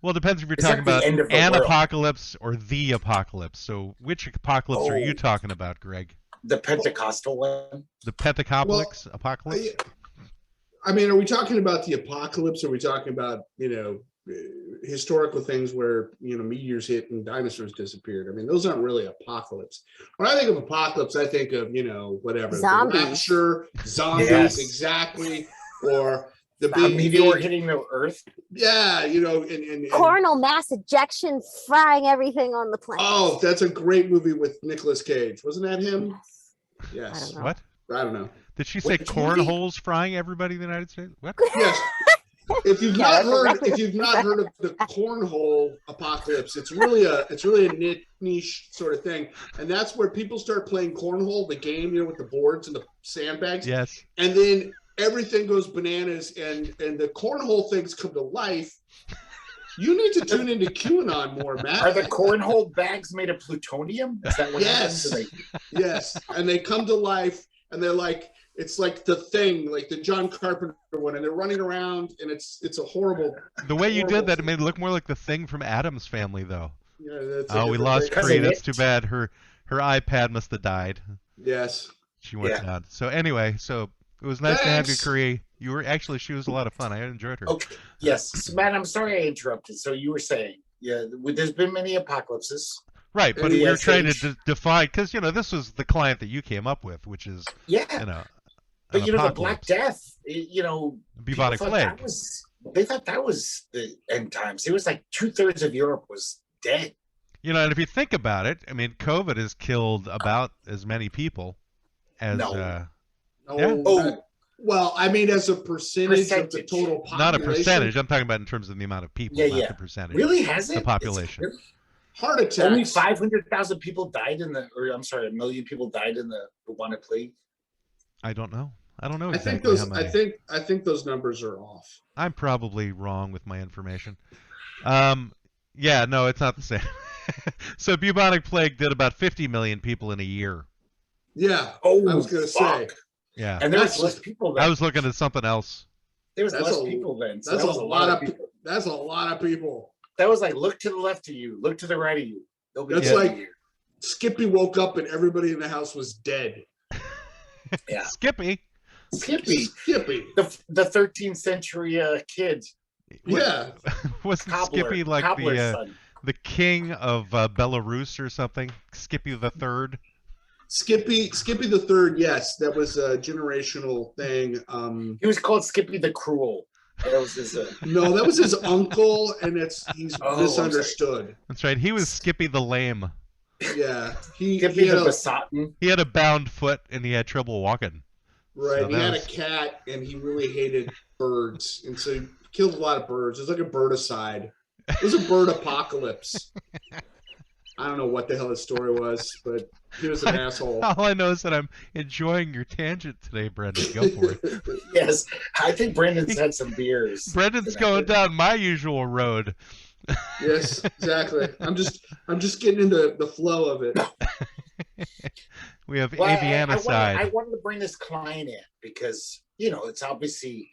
Well, it depends if you're
It's
talking
like the
about
end of the
an
world.
apocalypse or the apocalypse. So which apocalypse are you
Oh.
talking about, Greg?
the Pentecostal one.
The Pentecopolis apocalypse?
I mean, are we talking about the apocalypse? Or are we talking about, historical things where, meteors hit and dinosaurs disappeared? I mean, those aren't really apocalypse. When I think of apocalypse, I think of, whatever.
Zombies.
The rapture, zombies,
Yes.
exactly. Or the
A
big
meteor hitting the Earth.
Yeah, and
Coronal mass ejection frying everything on the planet.
oh, that's a great movie with Nicolas Cage. Wasn't that him?
Yes.
Yes.
I don't know.
What?
I don't know.
Did she say
Which movie?
cornholes frying everybody in the United States? What?
Yes. If you've
Yeah,
not
that's
heard,
exactly
if you've not heard of the cornhole apocalypse, it's really a niche sort of thing, and that's where people start playing cornhole, the game, with the boards and the sandbags,
Yes.
and then everything goes bananas, and the cornhole things come to life. You need to tune into QAnon more, Matt.
Are the cornhole bags made of plutonium? Is that what
Yes.
happens?
Yes, and they come to life, and they're like, it's like The Thing, like the John Carpenter one, and they're running around, and it's a horrible.
The way you
horrible
did that, it
thing.
made it look more like the Thing from Adam's Family, though.
Yeah, that's a
Oh, we
different
lost
thing.
Cree. That's too bad. Her iPad must have died.
Yes.
She went
Yeah.
down. So anyway, it was nice to have you,
Thanks.
Cree. She was a lot of fun. I enjoyed her.
Okay. Yes, Matt. I'm sorry I interrupted. So you were saying, there's been many apocalypses.
Right, but
And
we
the
were trying
SH.
to define, because this was the client that you came up with, which is
Yeah,
an
but the Black
apocalypse.
Death.
Bubonic plague.
They thought that was the end times. It was like 2/3 of Europe was dead.
And if you think about it, I mean, COVID has killed about as many people as
No.
No,
Yeah.
Oh.
well, I mean, as a percentage of the
Percentage.
total population.
not a percentage. I'm talking about in terms of the amount of people,
Yeah,
not
yeah.
the percentage.
Really, has it?
The population.
Heart attacks.
Only 500,000 people died a million people died in the bubonic plague.
I don't know. I don't know
I think
exactly
those.
how many.
I think those numbers are off.
I'm probably wrong with my information. Yeah, no, it's not the same. So bubonic plague did about 50 million people in a year.
Yeah.
Oh,
I was gonna say.
Yeah.
And there was
That's-
less people then.
I was looking at something else.
There was
That's
less
a-
people then. So
That's
that was
a lot of
people.
That's a lot of people.
That was like, look to the left of you, look to the right of you. They'll be
That's
dead
like-
here.
Skippy woke up and everybody in the house was dead.
Yeah.
Skippy.
Skippy,
Skippy.
the 13th century kid,
Yeah.
Wasn't
cobbler,
Skippy like
cobbler's
the
son.
king of Belarus or something? Skippy the Third.
Skippy the Third. Yes, that was a generational thing.
He was called Skippy the Cruel. That was his.
No, that was his uncle, and he's
Oh, I'm
misunderstood.
That's right. He was Skippy the Lame.
Yeah, he
Skippy
had
the
a,
Besotten.
He had a bound foot and he had trouble walking.
Right.
So
He had a cat and he really hated birds. And so he killed a lot of birds. It was like a birdicide. It was a bird apocalypse. I don't know what the hell his story was, but he was an asshole.
All I know is that I'm enjoying your tangent today, Brendan. Go for it.
Yes, I think Brendan's had some beers.
Brendan's going down my usual road.
Yes, exactly. I'm just getting into the flow of it.
We have
Well,
avianicide.
I wanted to bring this client in because, it's obviously,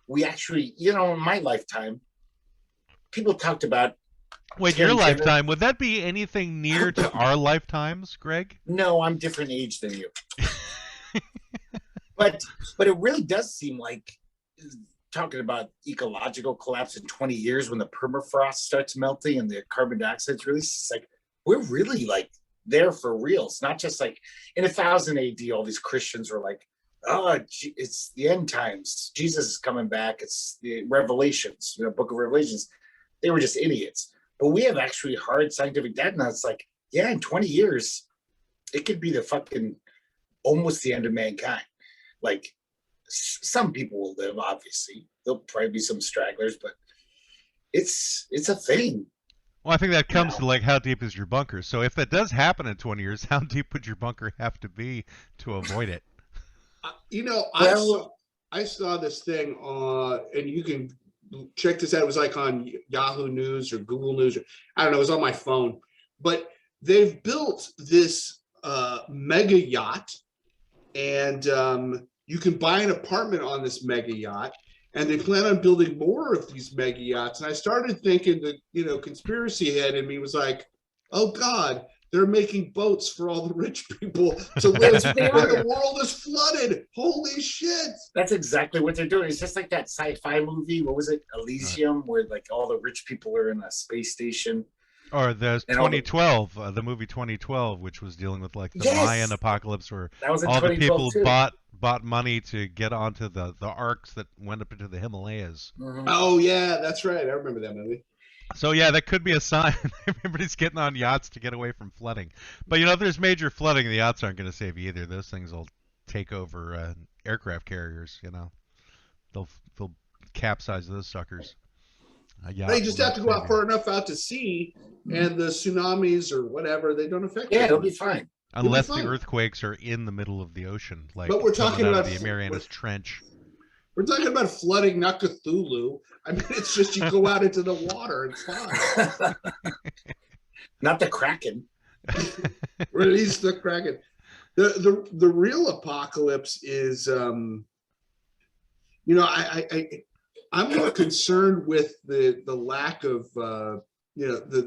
we actually, in my lifetime, people talked about.
Wait, your lifetime, would that be anything near to our lifetimes, Greg?
No, I'm different age than you. but it really does seem like, talking about ecological collapse in 20 years when the permafrost starts melting and the carbon dioxide's released, it's like, we're really like there for real. It's not just like in 1000 AD, all these Christians were like, oh, it's the end times. Jesus is coming back. It's the Revelations, Book of Revelations. They were just idiots. But we have actually hard scientific data now. It's like, yeah, in 20 years, it could be the fucking almost the end of mankind. Like, some people will live, obviously. There'll probably be some stragglers, but it's a thing.
Well, I think that comes to like how deep is your bunker. So if that does happen in 20 years, how deep would your bunker have to be to avoid it?
I saw this thing and you can check this out. It was like on Yahoo News or Google News. I don't know. It was on my phone. But they've built this mega yacht, and you can buy an apartment on this mega yacht, and they plan on building more of these mega yachts. And I started thinking that, conspiracy head in me was like, oh God, they're making boats for all the rich people to live where the world is flooded. Holy shit.
That's exactly what they're doing. It's just like that sci-fi movie. What was it? Elysium, where like all the rich people are in a space station.
Or there's 2012, the movie 2012, which was dealing with like the Mayan apocalypse, where all the people bought money to get onto the arcs that went up into the Himalayas.
Mm-hmm. Oh yeah, that's right. I remember that movie.
So yeah, that could be a sign. Everybody's getting on yachts to get away from flooding. But if there's major flooding, the yachts aren't going to save you either. Those things will take over aircraft carriers. They'll capsize those suckers.
They just have to go out far enough out to sea, and the tsunamis or whatever, they don't affect.
Yeah, it'll be fine.
Unless the earthquakes are in the middle of the ocean, like
but we're talking about
the Marianas Trench.
We're talking about flooding, not Cthulhu. I mean, it's just you go out into the water and fine.
Not the Kraken.
Release the Kraken. The real apocalypse is, I'm more concerned with the lack of, the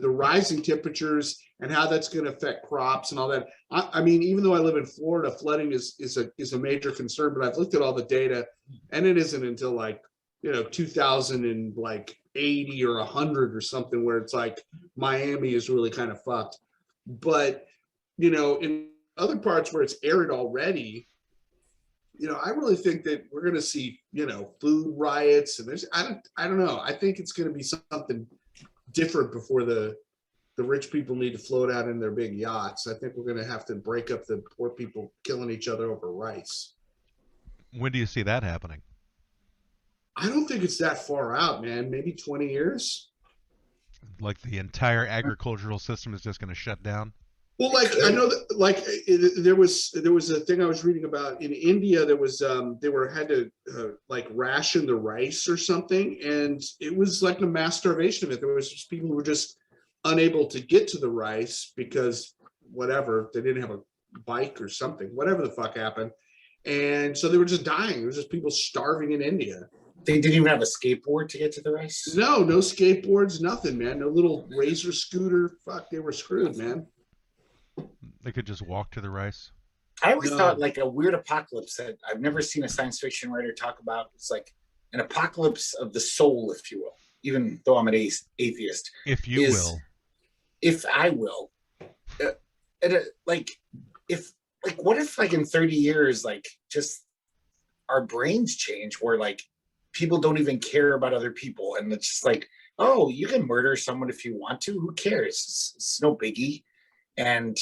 rising temperatures and how that's going to affect crops and all that. I mean, even though I live in Florida, flooding is a major concern, but I've looked at all the data, and it isn't until like 2080 or 100 or something where it's like Miami is really kind of fucked. But in other parts where it's arid already, I really think that we're going to see food riots, and I don't know. I think it's going to be something different before the rich people need to float out in their big yachts. I think we're going to have to break up the poor people killing each other over rice.
When do you see that happening?
I don't think it's that far out, man. Maybe 20 years.
Like the entire agricultural system is just going to shut down?
Well, I know that there was a thing I was reading about in India. There was had to ration the rice or something, and it was like a mass starvation event. There was just people who were just unable to get to the rice because whatever, they didn't have a bike or something, whatever the fuck happened, and so they were just dying. There was just people starving in India.
They didn't even have a skateboard to get to the rice?
No skateboards, nothing, man. No little razor scooter. Fuck, they were screwed, man.
They could just walk to the rice.
I always thought like a weird apocalypse that I've never seen a science fiction writer talk about. It's like an apocalypse of the soul, if you will, even though I'm an atheist.
If you will.
If I will. What if like in 30 years, like just our brains change where like people don't even care about other people. And it's just like, oh, you can murder someone if you want to. Who cares? It's no biggie. And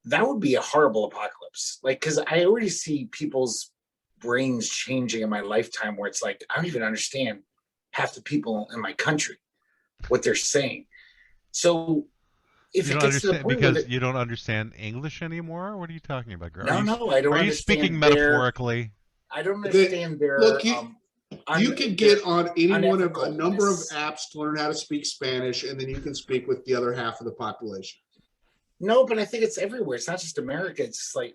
that would be a horrible apocalypse. Like, because I already see people's brains changing in my lifetime where it's like I don't even understand half the people in my country what they're saying. So if
You
it
don't
gets to the
understand
point
because
where
you don't understand English anymore? What are you talking about, Greg?
no, I don't
Are you
understand
speaking metaphorically?
I don't understand their
Look, you can get on any one of a number of
unethicalness.
apps to learn how to speak Spanish, and then you can speak with the other half of the population.
No, but I think it's everywhere. It's not just America. It's just like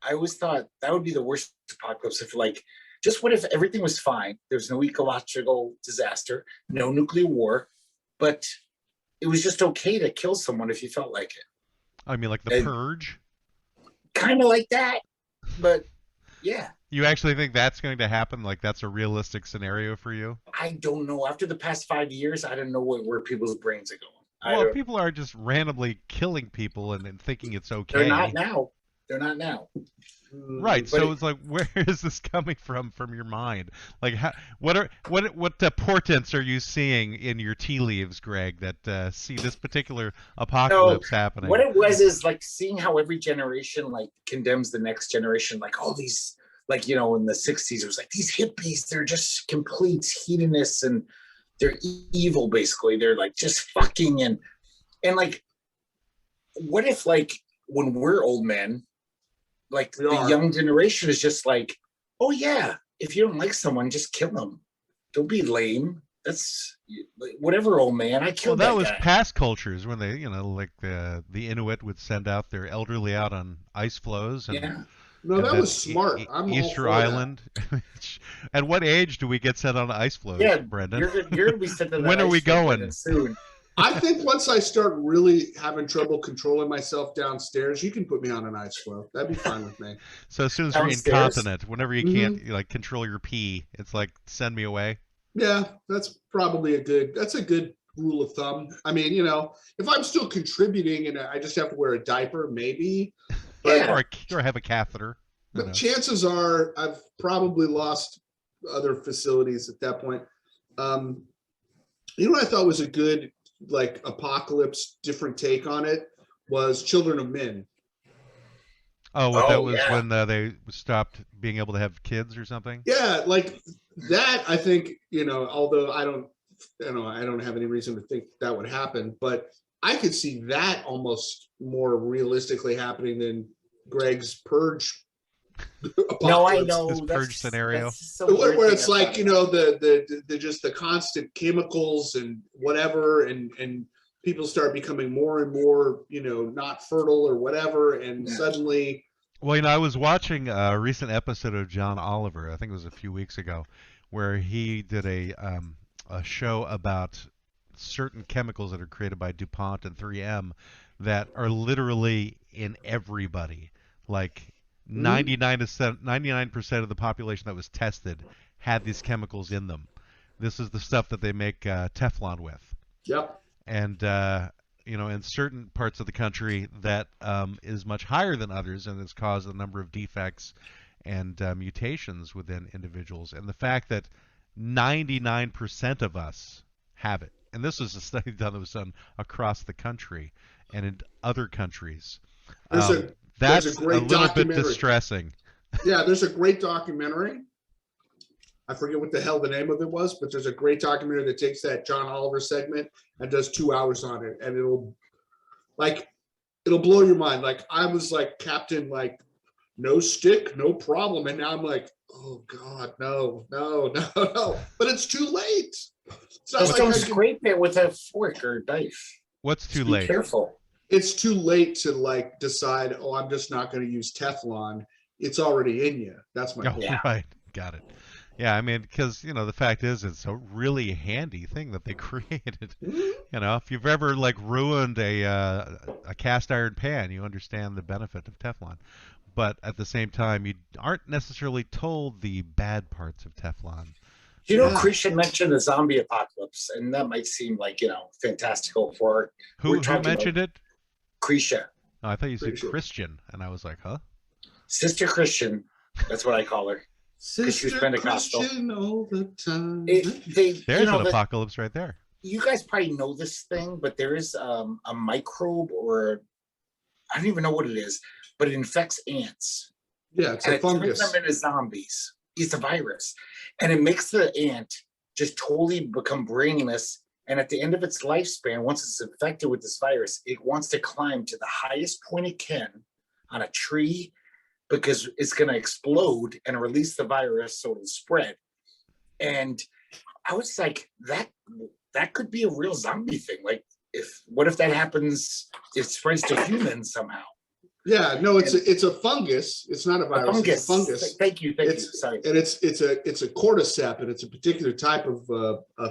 I always thought that would be the worst apocalypse if like just what if everything was fine? There's no ecological disaster, no nuclear war, but it was just okay to kill someone if you felt like it.
I mean, like the Purge?
Kind of like that, but yeah.
You actually think that's going to happen? Like that's a realistic scenario for you?
I don't know. After the past 5 years, I don't know where people's brains are going.
Well, people are just randomly killing people and thinking it's okay.
They're not now. They're not now.
Right. So it's like, where is this coming from your mind? Like, what portents are you seeing in your tea leaves, Greg, that see this particular apocalypse happening?
What it was is like seeing how every generation like condemns the next generation. Like all these, like, you know, in the 60s, it was like these hippies, they're just complete hedonists and they're evil, basically. They're like just fucking and like, what if like when we're old men, like the young generation is just like, oh yeah, if you don't like someone, just kill them. Don't be lame. That's whatever, old man. I killed
that
that
was
guy.
Past cultures when they, you know, like the Inuit would send out their elderly out on ice floes. And,
yeah.
No, that was smart. I'm
Easter
all for
Island. At what age do we get sent on ice floes, Brendan?
You're going to be sent on
When are we going?
Soon.
I think once I start really having trouble controlling myself downstairs, you can put me on an ice floe. That'd be fine with me.
So as soon as
Downstairs?
you're incontinent, whenever you can't like control your pee, it's like send me away.
Yeah, that's probably a good rule of thumb. I mean, you know, if I'm still contributing and I just have to wear a diaper, maybe.
But, or have a catheter.
But chances are I've probably lost other facilities at that point. You know what I thought was a good like apocalypse different take on it was Children of Men.
That was when they stopped being able to have kids or something?
Yeah, like that. I think, you know, although I don't have any reason to think that would happen, but I could see that almost more realistically happening than Greg's Purge.
No, I know
this Purge scenario
where it's like, you know, the just the constant chemicals and whatever, and people start becoming more and more, you know, not fertile or whatever, and suddenly.
Well, you know, I was watching a recent episode of John Oliver. I think it was a few weeks ago, where he did a show about certain chemicals that are created by DuPont and 3M that are literally in everybody, like. 99% of the population that was tested had these chemicals in them. This is the stuff that they make Teflon with.
Yep.
And you know, in certain parts of the country, that is much higher than others, and has caused a number of defects and mutations within individuals. And the fact that 99% of us have it, and this was a study that was done across the country and in other countries. That's a little bit distressing.
Yeah, there's a great documentary. I forget what the hell the name of it was, but there's a great documentary that takes that John Oliver segment and does 2 hours on it, and it'll blow your mind. Like I was like Captain, like no stick, no problem, and now I'm like, oh God, no. But it's too late.
Just don't scrape it with a fork or knife.
What's too late?
Be careful.
It's too late to like decide, oh, I'm just not going to use Teflon. It's already in you. That's my point.
Right. Got it. Yeah, I mean, because, you know, the fact is it's a really handy thing that they created. You know, if you've ever like ruined a cast iron pan, you understand the benefit of Teflon. But at the same time, you aren't necessarily told the bad parts of Teflon.
You know, Kreesha mentioned the zombie apocalypse, and that might seem like, you know, fantastical for
who mentioned it?
Kreesha.
Oh, I thought you said Christian, and I was like, huh?
Sister Christian. That's what I call her.
Sister Christian all the time.
There's an apocalypse right there.
You guys probably know this thing, but there is a microbe, or I don't even know what it is, but it infects ants.
Yeah, it's a fungus.
It turns them into zombies. it's a virus, and it makes the ant just totally become brainless. And at the end of its lifespan, once it's infected with this virus, it wants to climb to the highest point it can on a tree because it's going to explode and release the virus so it'll spread. And I was like, that could be a real zombie thing. Like, what if that happens? It spreads to humans somehow.
Yeah, no, it's a fungus. It's not a virus.
Fungus.
It's a fungus.
Thank you. Sorry.
And it's a cordyceps, and it's a particular type of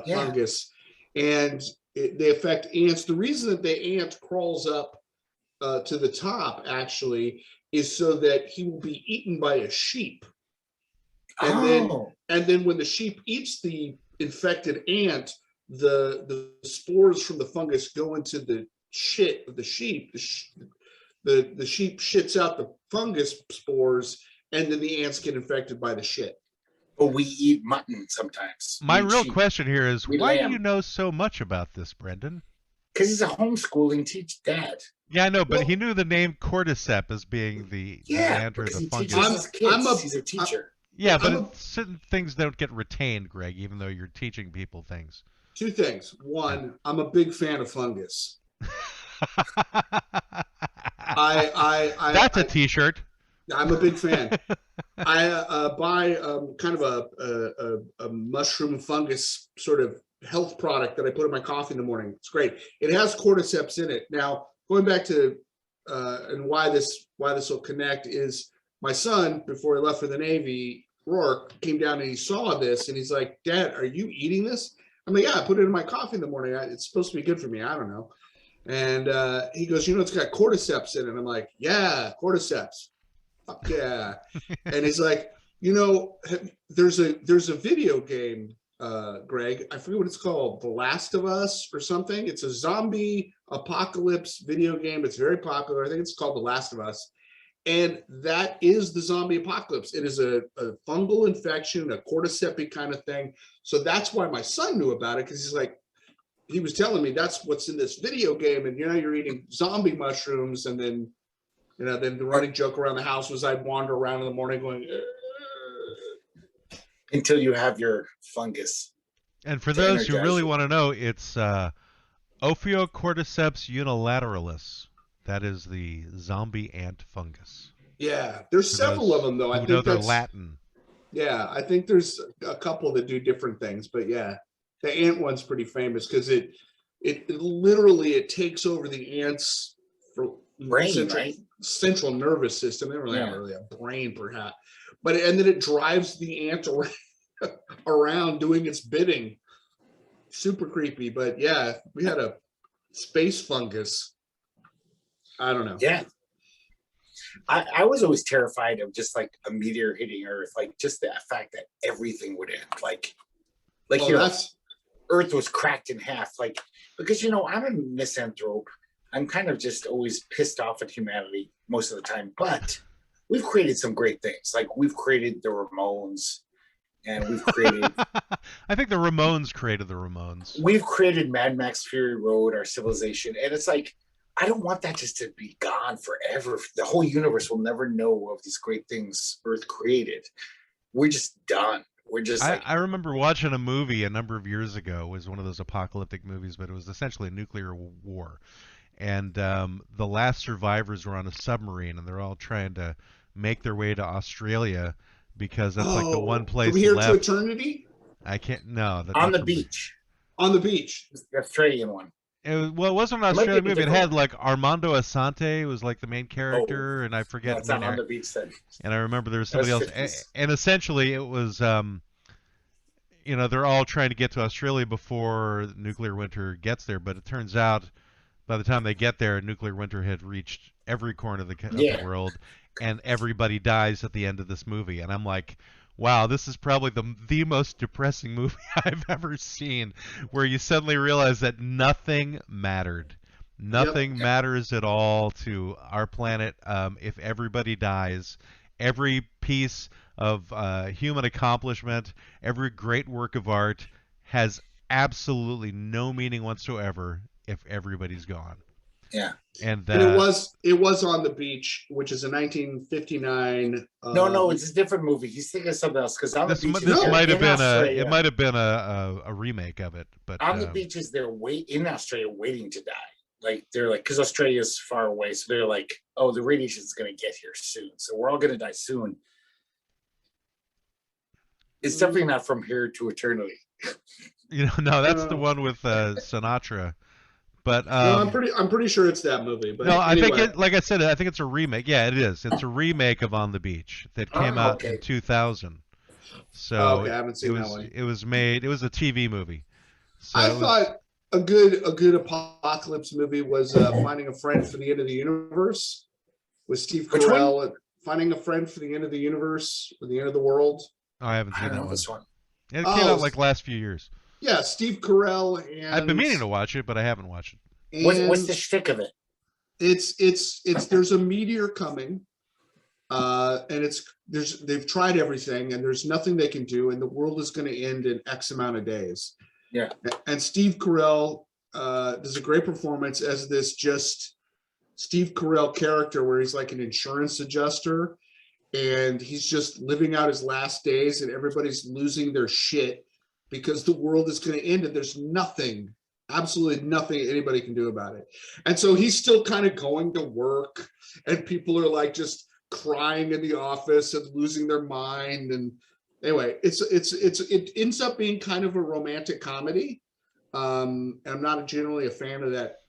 fungus, and they affect ants. The reason that the ant crawls up to the top actually is so that he will be eaten by a sheep, and then when the sheep eats the infected ant, the spores from the fungus go into the shit of the sheep. The sheep shits out the fungus spores, and then the ants get infected by the shit.
But we eat mutton sometimes.
My real question here is, why do you know so much about this, Brendan?
Because he's a homeschooling dad.
Yeah, I know, but he knew the name Cordyceps as being the ant or the fungus.
He's a teacher.
But certain things don't get retained, Greg, even though you're teaching people things.
Two things. One, I'm a big fan of fungus.
That's a T-shirt.
I'm a big fan. I buy kind of a mushroom fungus sort of health product that I put in my coffee in the morning. It's great. It has cordyceps in it. Now, going back to and why this will connect is my son, before he left for the Navy, Rourke, came down and he saw this and he's like, "Dad, are you eating this?" I'm like, "Yeah, I put it in my coffee in the morning. It's supposed to be good for me. I don't know." And he goes, "It's got cordyceps in it." And I'm like, "Yeah, cordyceps. Fuck yeah." And he's like, there's a video game, Greg. I forget what it's called, The Last of Us or something. It's a zombie apocalypse video game. It's very popular. I think it's called The Last of Us. And that is the zombie apocalypse. It is a fungal infection, a cordyceps kind of thing. So that's why my son knew about it, because he's like, he was telling me that's what's in this video game, and you're eating zombie mushrooms, and then then the running joke around the house was I'd wander around in the morning going
until you have your fungus.
And for those who really want to know, it's Ophiocordyceps unilateralis. That is the zombie ant fungus.
Yeah, there's several of them though. I think
they're Latin.
Yeah, I think there's a couple that do different things, but yeah, the ant one's pretty famous because it literally takes over the ants for
brain,
central nervous system. They don't really have really a brain, perhaps, and then it drives the ant around doing its bidding. Super creepy, but yeah, we had a space fungus. I don't know.
Yeah. I was always terrified of just like a meteor hitting Earth, like just the fact that everything would end. Like Earth was cracked in half. Like, because I'm a misanthrope. I'm kind of just always pissed off at humanity most of the time. But we've created some great things. Like we've created the Ramones, and we've created
I think the Ramones created the Ramones.
We've created Mad Max Fury Road, our civilization, and it's like, I don't want that just to be gone forever. The whole universe will never know of these great things Earth created. We're just done. We're just
I remember watching a movie a number of years ago. It was one of those apocalyptic movies, but it was essentially a nuclear war. And the last survivors were on a submarine, and they're all trying to make their way to Australia because that's like the one place
from here
left.
To eternity?
I can't. No.
On the beach.
On the beach.
The Australian one.
It wasn't an Australian movie. It had like Armando Asante was like the main character, and I forget.
That's not On the Beach then.
And I remember there was somebody else, and essentially it was, they're all trying to get to Australia before nuclear winter gets there. But it turns out, by the time they get there, nuclear winter had reached every corner of the world, and everybody dies at the end of this movie. And I'm like, wow, this is probably the most depressing movie I've ever seen, where you suddenly realize that nothing mattered. Nothing matters at all to our planet if everybody dies. Every piece of human accomplishment, every great work of art has absolutely no meaning whatsoever if everybody's gone.
Yeah.
And
And it was on the beach, which is a 1959.
No, it's a different movie. He's thinking of something else because on the beach.
This might have
in
been
Australia,
it might have been a remake of it, but
on the beaches they're in Australia waiting to die. Like they're like, because Australia's far away, so they're like, oh, the radiation's going to get here soon, so we're all going to die soon. It's definitely not From Here to Eternity.
No, that's the one with Sinatra. But
no, I'm pretty sure it's that movie. But
no,
anyway.
I think like I said, I think it's a remake. Yeah, it is. It's a remake of On the Beach that came out in 2000. So
I haven't seen that one.
It was made. It was a TV movie. So
I thought a good apocalypse movie was Finding a Friend for the End of the Universe with Steve Carell. Finding a Friend for the End of the Universe or the End of the World.
Oh, I haven't seen that one.
This one.
It came out like last few years.
Yeah, Steve Carell and
I've been meaning to watch it, but I haven't watched it.
What's the shtick of it?
It's there's a meteor coming, and they've tried everything and there's nothing they can do, and the world is going to end in X amount of days.
Yeah.
And Steve Carell does a great performance as this just Steve Carell character where he's like an insurance adjuster, and he's just living out his last days, and everybody's losing their shit because the world is going to end and there's nothing, absolutely nothing anybody can do about it. And so he's still kind of going to work, and people are like just crying in the office and losing their mind. And anyway, it ends up being kind of a romantic comedy. And I'm not generally a fan of that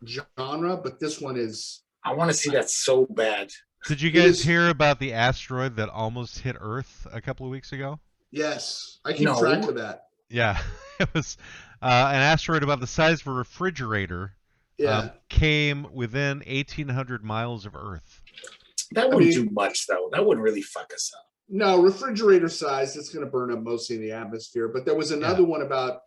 genre, but this one is.
I want to see that so bad.
Did you guys hear about the asteroid that almost hit Earth a couple of weeks ago?
Yes, I keep track of that.
Yeah, it was an asteroid about the size of a refrigerator.
Yeah,
came within 1,800 miles of Earth.
That wouldn't do much, though. That wouldn't really fuck us up.
No, refrigerator size, it's going to burn up mostly in the atmosphere. But there was another one about,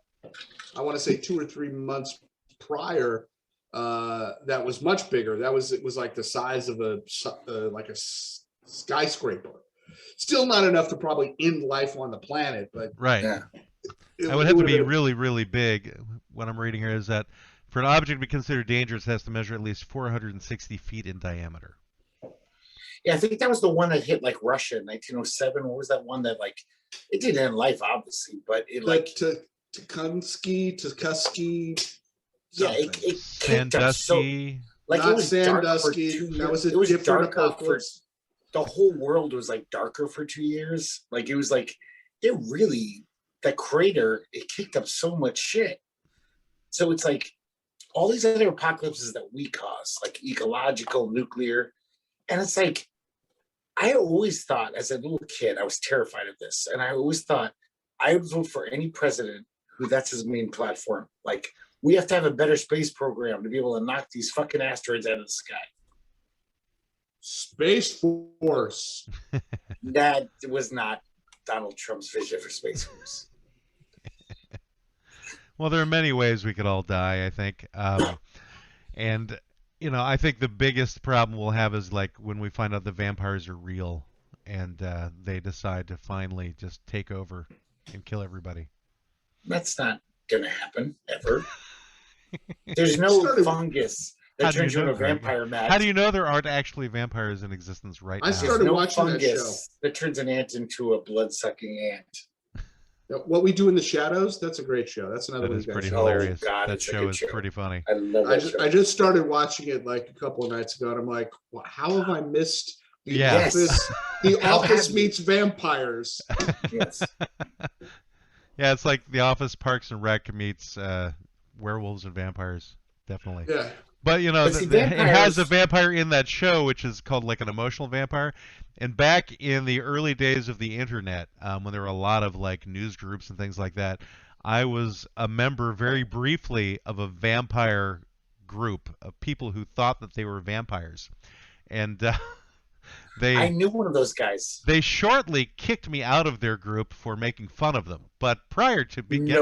I want to say 2 or 3 months prior, that was much bigger. It was like the size of a skyscraper. Still not enough to probably end life on the planet, but
right.
Yeah.
It would have to be really, really big. What I'm reading here is that for an object to be considered dangerous, it has to measure at least 460 feet in diameter.
Yeah, I think that was the one that hit like Russia in 1907. What was that one that like it didn't end life, obviously, but it like
Tukuski.
Yeah, it kicked up so like
not
it was
Sandusky. That was a different apocalypse.
The whole world was like darker for 2 years. Like it was like that crater, it kicked up so much shit. So it's like all these other apocalypses that we cause, like ecological, nuclear. And it's like, I always thought as a little kid, I was terrified of this. And I always thought I would vote for any president who that's his main platform. Like, we have to have a better space program to be able to knock these fucking asteroids out of the sky.
Space Force.
That was not Donald Trump's vision for Space Force.
Well, there are many ways we could all die, I think. And, I think the biggest problem we'll have is like when we find out the vampires are real and they decide to finally just take over and kill everybody.
That's not going to happen, ever. There's no fungus that turns you into a vampire, Matt.
How do you know there aren't actually vampires in existence right now?
I started watching that show.
That turns an ant into a blood-sucking ant.
What We Do in the Shadows, that's a great show. That's another one.
That is pretty hilarious.
Oh, God,
that show is pretty funny.
I love that show.
I just started watching it like a couple of nights ago, and I'm like, well, how have I missed The
Yes.
Office? The Office meets vampires.
Yes.
Yeah, it's like The Office, Parks and Rec meets werewolves and vampires. Definitely.
Yeah.
But, it has a vampire in that show, which is called like an emotional vampire. And back in the early days of the internet, when there were a lot of like news groups and things like that, I was a member very briefly of a vampire group of people who thought that they were vampires. And I
knew one of those guys.
They shortly kicked me out of their group for making fun of them. But prior to me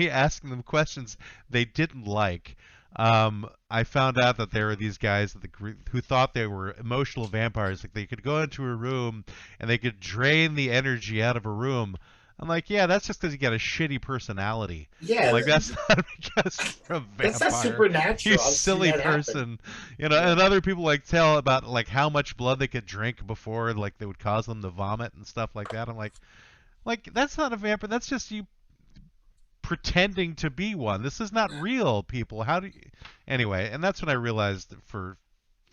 asking them questions they didn't like, I found out that there were these guys who thought they were emotional vampires. Like they could go into a room and they could drain the energy out of a room I'm like, yeah, that's just because you got a shitty personality.
Yeah,
I'm like, that's not because you're a vampire.
that's not supernatural.
You
I've seen
silly
that
person.
happen.
And other people like tell about like how much blood they could drink before like they would cause them to vomit and stuff like that. I'm like that's not a vampire. That's just you pretending to be one. This is not real, people. How do you... Anyway, and that's when I realized that for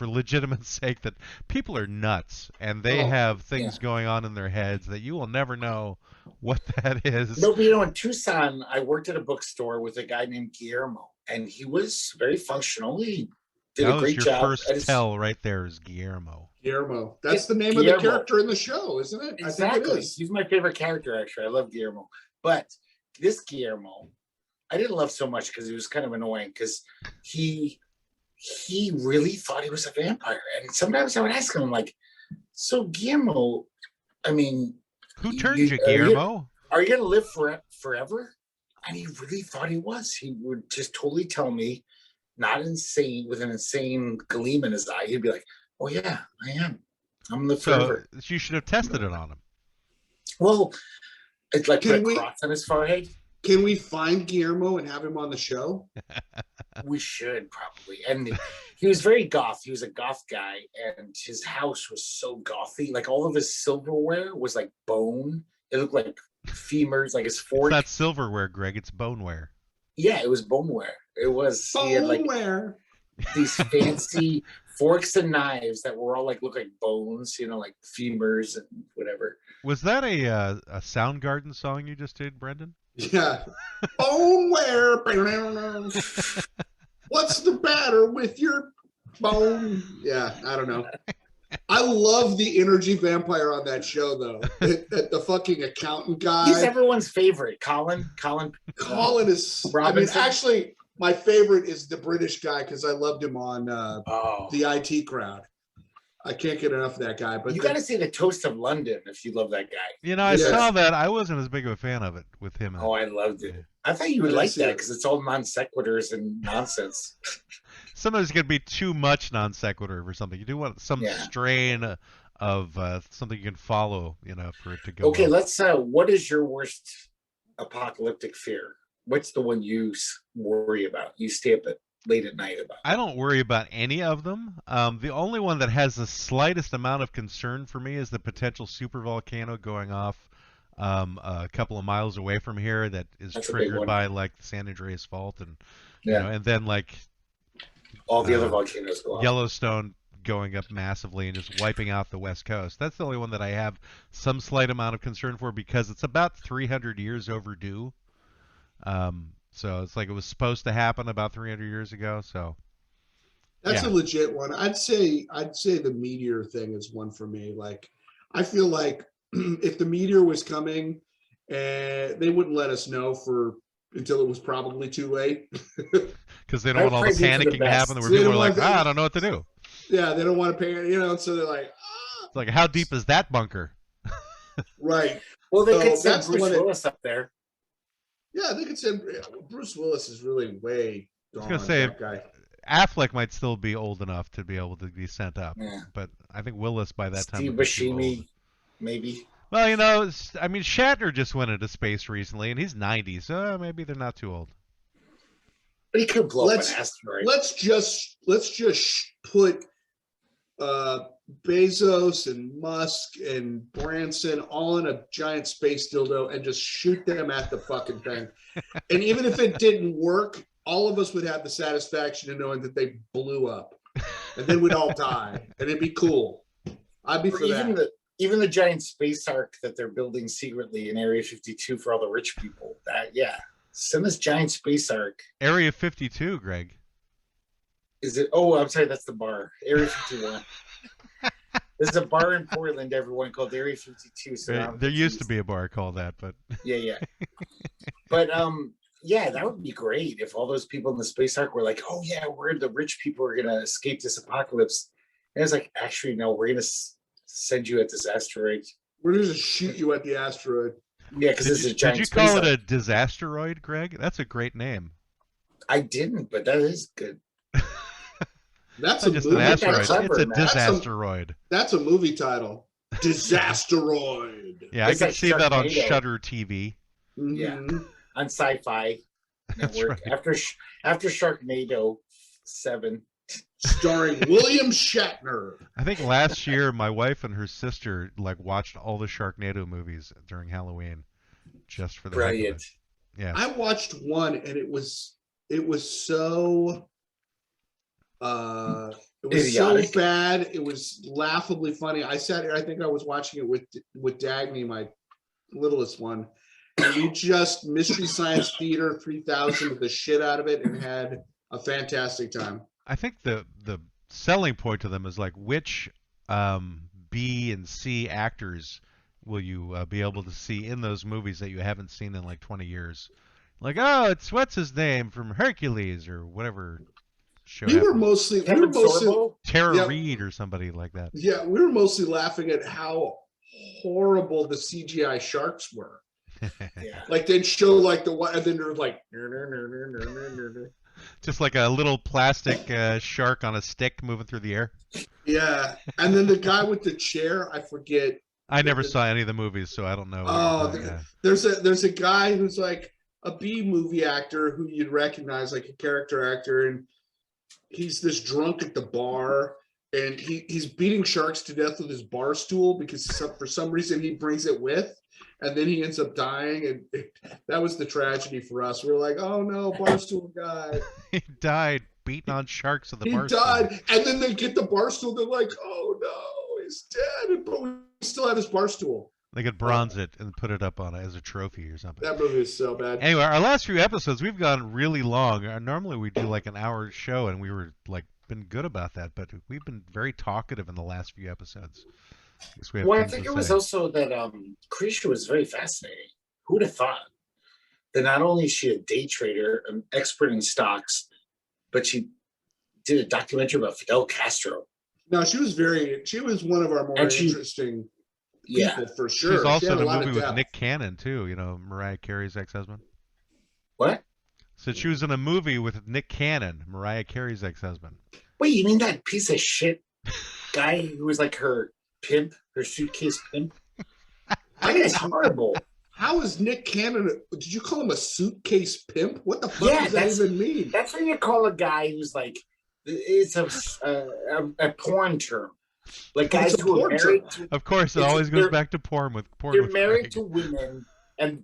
legitimate sake that people are nuts and they have things going on in their heads that you will never know what that is.
No, but in Tucson, I worked at a bookstore with a guy named Guillermo, and he was very functional. He did a great job.
That was your first tell right there is Guillermo.
Guillermo. That's the name of the character in the show, isn't it?
Exactly.
I think it is.
He's my favorite character, actually. I love Guillermo. But this Guillermo, I didn't love so much because he was kind of annoying because he really thought he was a vampire. And sometimes I would ask him, like, so Guillermo, I mean...
Who turned you, Guillermo?
Are you going to live forever? And he really thought he was. He would just totally tell me, not insane, with an insane gleam in his eye. He'd be like, oh, yeah, I am. I'm going to live forever.
So you should have tested it on him.
Well, it's like put a cross on his forehead.
Can we find Guillermo and have him on the show?
We should probably. And he was very goth. He was a goth guy, and his house was so gothy. Like all of his silverware was like bone. It looked like femurs, like his fork.
It's not silverware, Greg. It's boneware.
Yeah, it was boneware. It was
boneware.
He had like these fancy forks and knives that were all like look like bones, like femurs and whatever.
Was that a Soundgarden song you just did, Brendan?
Yeah. Boneware. What's the matter with your bone? Yeah, I don't know. I love the energy vampire on that show, though. The fucking accountant guy.
He's everyone's favorite. Colin
is... Robinson. I mean, actually, my favorite is the British guy because I loved him on the IT Crowd. I can't get enough of that guy. But
you got to see The Toast of London if you love that guy.
I saw that. I wasn't as big of a fan of it with him.
Oh, I loved it. I thought you would like that because it's all non sequiturs and nonsense.
Sometimes it can be too much non sequitur or something. You do want some strain of something you can follow, for it to go.
Okay, let's. What is your worst apocalyptic fear? What's the one you worry about? You stay up late at night about?
I don't worry about any of them. The only one that has the slightest amount of concern for me is the potential supervolcano going off a couple of miles away from here that is triggered by like the San Andreas Fault and and then like
all the other volcanoes go off.
Yellowstone going up massively and just wiping out the West Coast. That's the only one that I have some slight amount of concern for because it's about 300 years overdue. So it's like it was supposed to happen about 300 years ago. So
that's a legit one. I'd say the meteor thing is one for me. Like, I feel like if the meteor was coming, they wouldn't let us know until it was probably too late.
Because they don't want all the panicking to happen where people are like, I don't know what to do.
Yeah, they don't want to panic, so they're like,
It's like, how deep is that bunker?
Right.
Well, they could send Bruce Willis up there.
Yeah, they could send Bruce Willis is really way gone.
I was going to say, guy. Affleck might still be old enough to be able to be sent up. Yeah. But I think Willis by that time.
Steve Buscemi, maybe.
Well, I mean, Shatner just went into space recently, and he's 90, so maybe they're not too old.
But he could blow up an asteroid.
Let's just put Bezos and Musk and Branson all in a giant space dildo and just shoot them at the fucking thing. And even if it didn't work, all of us would have the satisfaction of knowing that they blew up. And then we'd all die. And it'd be cool. I'd be for that.
Even the giant space ark that they're building secretly in Area 52 for all the rich people. Send this giant space ark.
Area 52, Greg.
Is it? Oh, I'm sorry. That's the bar. Area 51. There's a bar in Portland, everyone, called Area 52. So
there used to be a bar called that, but
yeah. But that would be great if all those people in the space ark were like, oh yeah, we're the rich people are gonna escape this apocalypse. And it's like, actually, no, we're gonna send you at this asteroid.
We're gonna just shoot you at the asteroid.
Yeah, because this is a giant.
Did you call it a disasteroid, Greg? That's a great name.
I didn't, but that is good.
That's
just an asteroid. It's a disasteroid.
That's a movie title. Disasteroid.
Yeah,
It's
I can
like
see that on
Sharknado.
Shudder TV.
Yeah.
Mhm.
On Sci-Fi
That's
Network.
right.
After Sharknado 7.
Starring William Shatner.
I think last year my wife and her sister like watched all the Sharknado movies during Halloween, just for the heck of
Brilliant.
it. Yeah.
I watched one and it was so
Idiotic.
so bad. It was laughably funny. I sat here, I think I was watching it with Dagny, my littlest one, and we just Mystery Science Theater 3000 the shit out of it and had a fantastic time.
I think the selling point to them is like which B and C actors will you be able to see in those movies that you haven't seen in like 20 years? Like, oh, it's what's his name from Hercules or whatever show.
We were mostly
Tara
yeah.
Reid or somebody like that.
Yeah, we were mostly laughing at how horrible the CGI sharks were.
Yeah.
Like they'd show like the one, and then they're like,
Just like a little plastic shark on a stick moving through the air.
yeah. And then the guy with the chair, I forget.
I never saw any of the movies, so I don't know.
There's a guy who's like a B movie actor who you'd recognize, like a character actor, and he's this drunk at the bar, and he's beating sharks to death with his bar stool because for some reason he brings it with, and then he ends up dying, and that was the tragedy for us. We were like, oh no, bar stool guy.
He died beating on sharks with the
He
bar
died,
stool.
and then they get the bar stool. They're like, oh no, he's dead, but we still have his bar stool.
They could bronze it and put it up on it as a trophy or something.
That movie is so bad.
Anyway, our last few episodes, we've gone really long. Normally we do like an hour show, and we were like been good about that, but we've been very talkative in the last few episodes.
Well, I think it was also that Kreesha was very fascinating. Who would have thought that not only is she a day trader, an expert in stocks, but she did a documentary about Fidel Castro.
No, she was one of our more interesting people for sure.
She's also in
a
a movie with Nick Cannon too, you know, Mariah Carey's ex-husband.
What?
So she was in a movie with Nick Cannon, Mariah Carey's ex-husband.
Wait, you mean that piece of shit guy who was like her pimp, her suitcase pimp? That guy's horrible.
How is Nick Cannon? Did you call him a suitcase pimp? What the fuck does that even mean?
That's when you call a guy who's like, it's a porn term. Like guys who are married to,
of course, it always goes back to porn with porn.
They're married to women,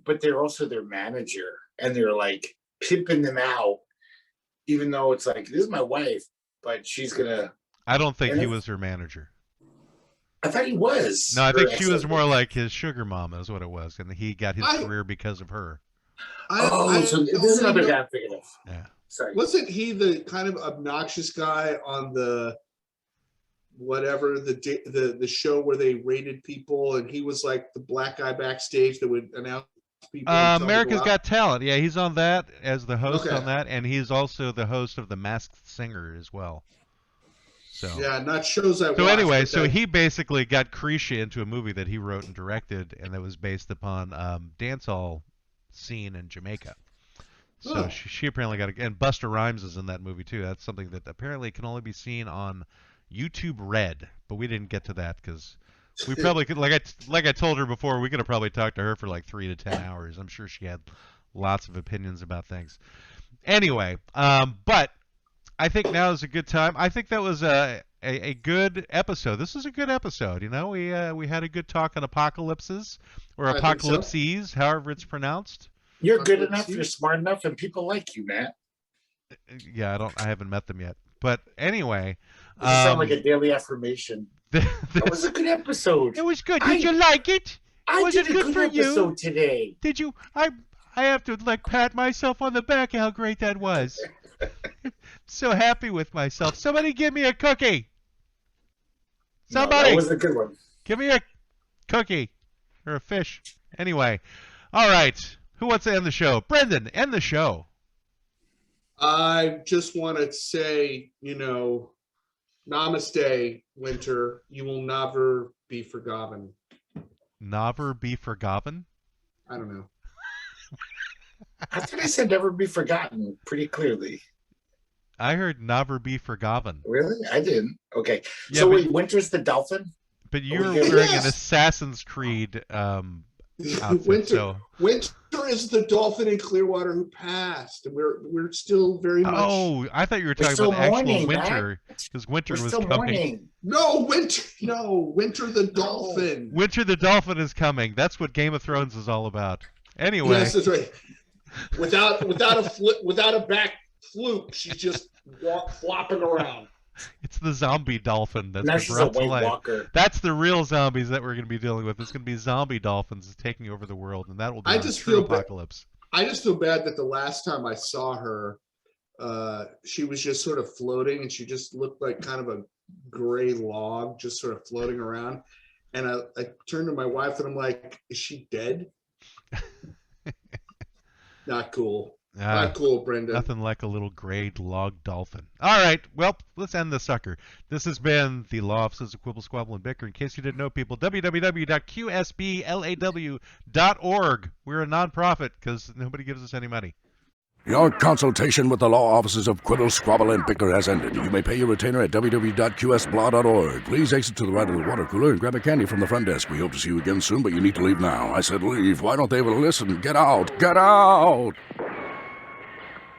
but they're also their manager, and they're like pimping them out, even though it's like, this is my wife, but she's gonna.
I don't think he was her manager.
I thought he was.
No, I think she was more like his sugar mama, is what it was, and he got his career because of her.
So this is another guy I'm thinking of.
Yeah.
Sorry.
Wasn't he the kind of obnoxious guy on the whatever the show where they rated people, and he was like the black guy backstage that would announce people?
America's Got Talent. Yeah, he's on that as the host
Okay.
on that, and he's also the host of The Masked Singer as well. So
yeah, not shows I watch.
So anyway, so he basically got Kreesha into a movie that he wrote and directed, and that was based upon dancehall scene in Jamaica. So she apparently got and Busta Rhymes is in that movie too. That's something that apparently can only be seen on YouTube Red, but we didn't get to that because we probably could. Like I told her before, we could have probably talked to her for like 3 to 10 hours. I'm sure she had lots of opinions about things. Anyway, but I think now is a good time. I think that was a good episode. This is a good episode. You know, we had a good talk on apocalypses or apocalypses, however it's pronounced.
You're good enough. You're smart enough, and people like you, Matt.
Yeah, I haven't met them yet. But anyway,
this sounds like a daily affirmation. That was a good episode.
It was good. Did you like it?
Was it good for episode you today?
Did you? I have to pat myself on the back. How great that was. So happy with myself. Somebody give me a cookie. Somebody.
No, that was a good one.
Give me a cookie or a fish. Anyway, all right. Who wants to end the show? Brendan, end the show.
I just want to say, namaste, winter. You will never be forgotten.
Never be forgotten?
I don't know.
I think I said never be forgotten pretty clearly.
I heard never be forgotten.
Really? I didn't. Okay.
Yeah,
so wait, winter's the dolphin?
but you're
get-
wearing an
Yes.
Assassin's Creed outfit.
Winter is the dolphin in Clearwater who passed, and we're still very much.
Oh, I thought you were
We're
talking
still
about actual
mourning,
winter, because winter
We're
was
still
coming.
mourning.
No, Winter the dolphin.
Winter the dolphin is coming. That's what Game of Thrones is all about. Anyway,
Yes, that's right. Without a back fluke, she's just flopping around.
it's the zombie dolphin that's
Now
been
she's a
brought to
White
life.
Walker.
That's the real zombies that we're going to be dealing with. It's going to be zombie dolphins taking over the world, and that will be
I
a
just
true
feel bad.
apocalypse.
I just feel bad that the last time I saw her, she was just sort of floating, and she just looked like kind of a gray log, just sort of floating around. And I turned to my wife, and I'm like, "Is she dead?" Not cool. Not cool, Brenda.
Nothing like a little gray log dolphin. All right, well, let's end the sucker. This has been the Law Offices of Quibble, Squabble, and Bicker. In case you didn't know, people, www.qsblaw.org. We're a nonprofit because nobody gives us any money.
Your consultation with the Law Offices of Quibble, Squabble, and Bicker has ended. You may pay your retainer at www.qsblaw.org. Please exit to the right of the water cooler and grab a candy from the front desk. We hope to see you again soon, but you need to leave now. I said leave. Why don't they ever listen? Get out! Get out!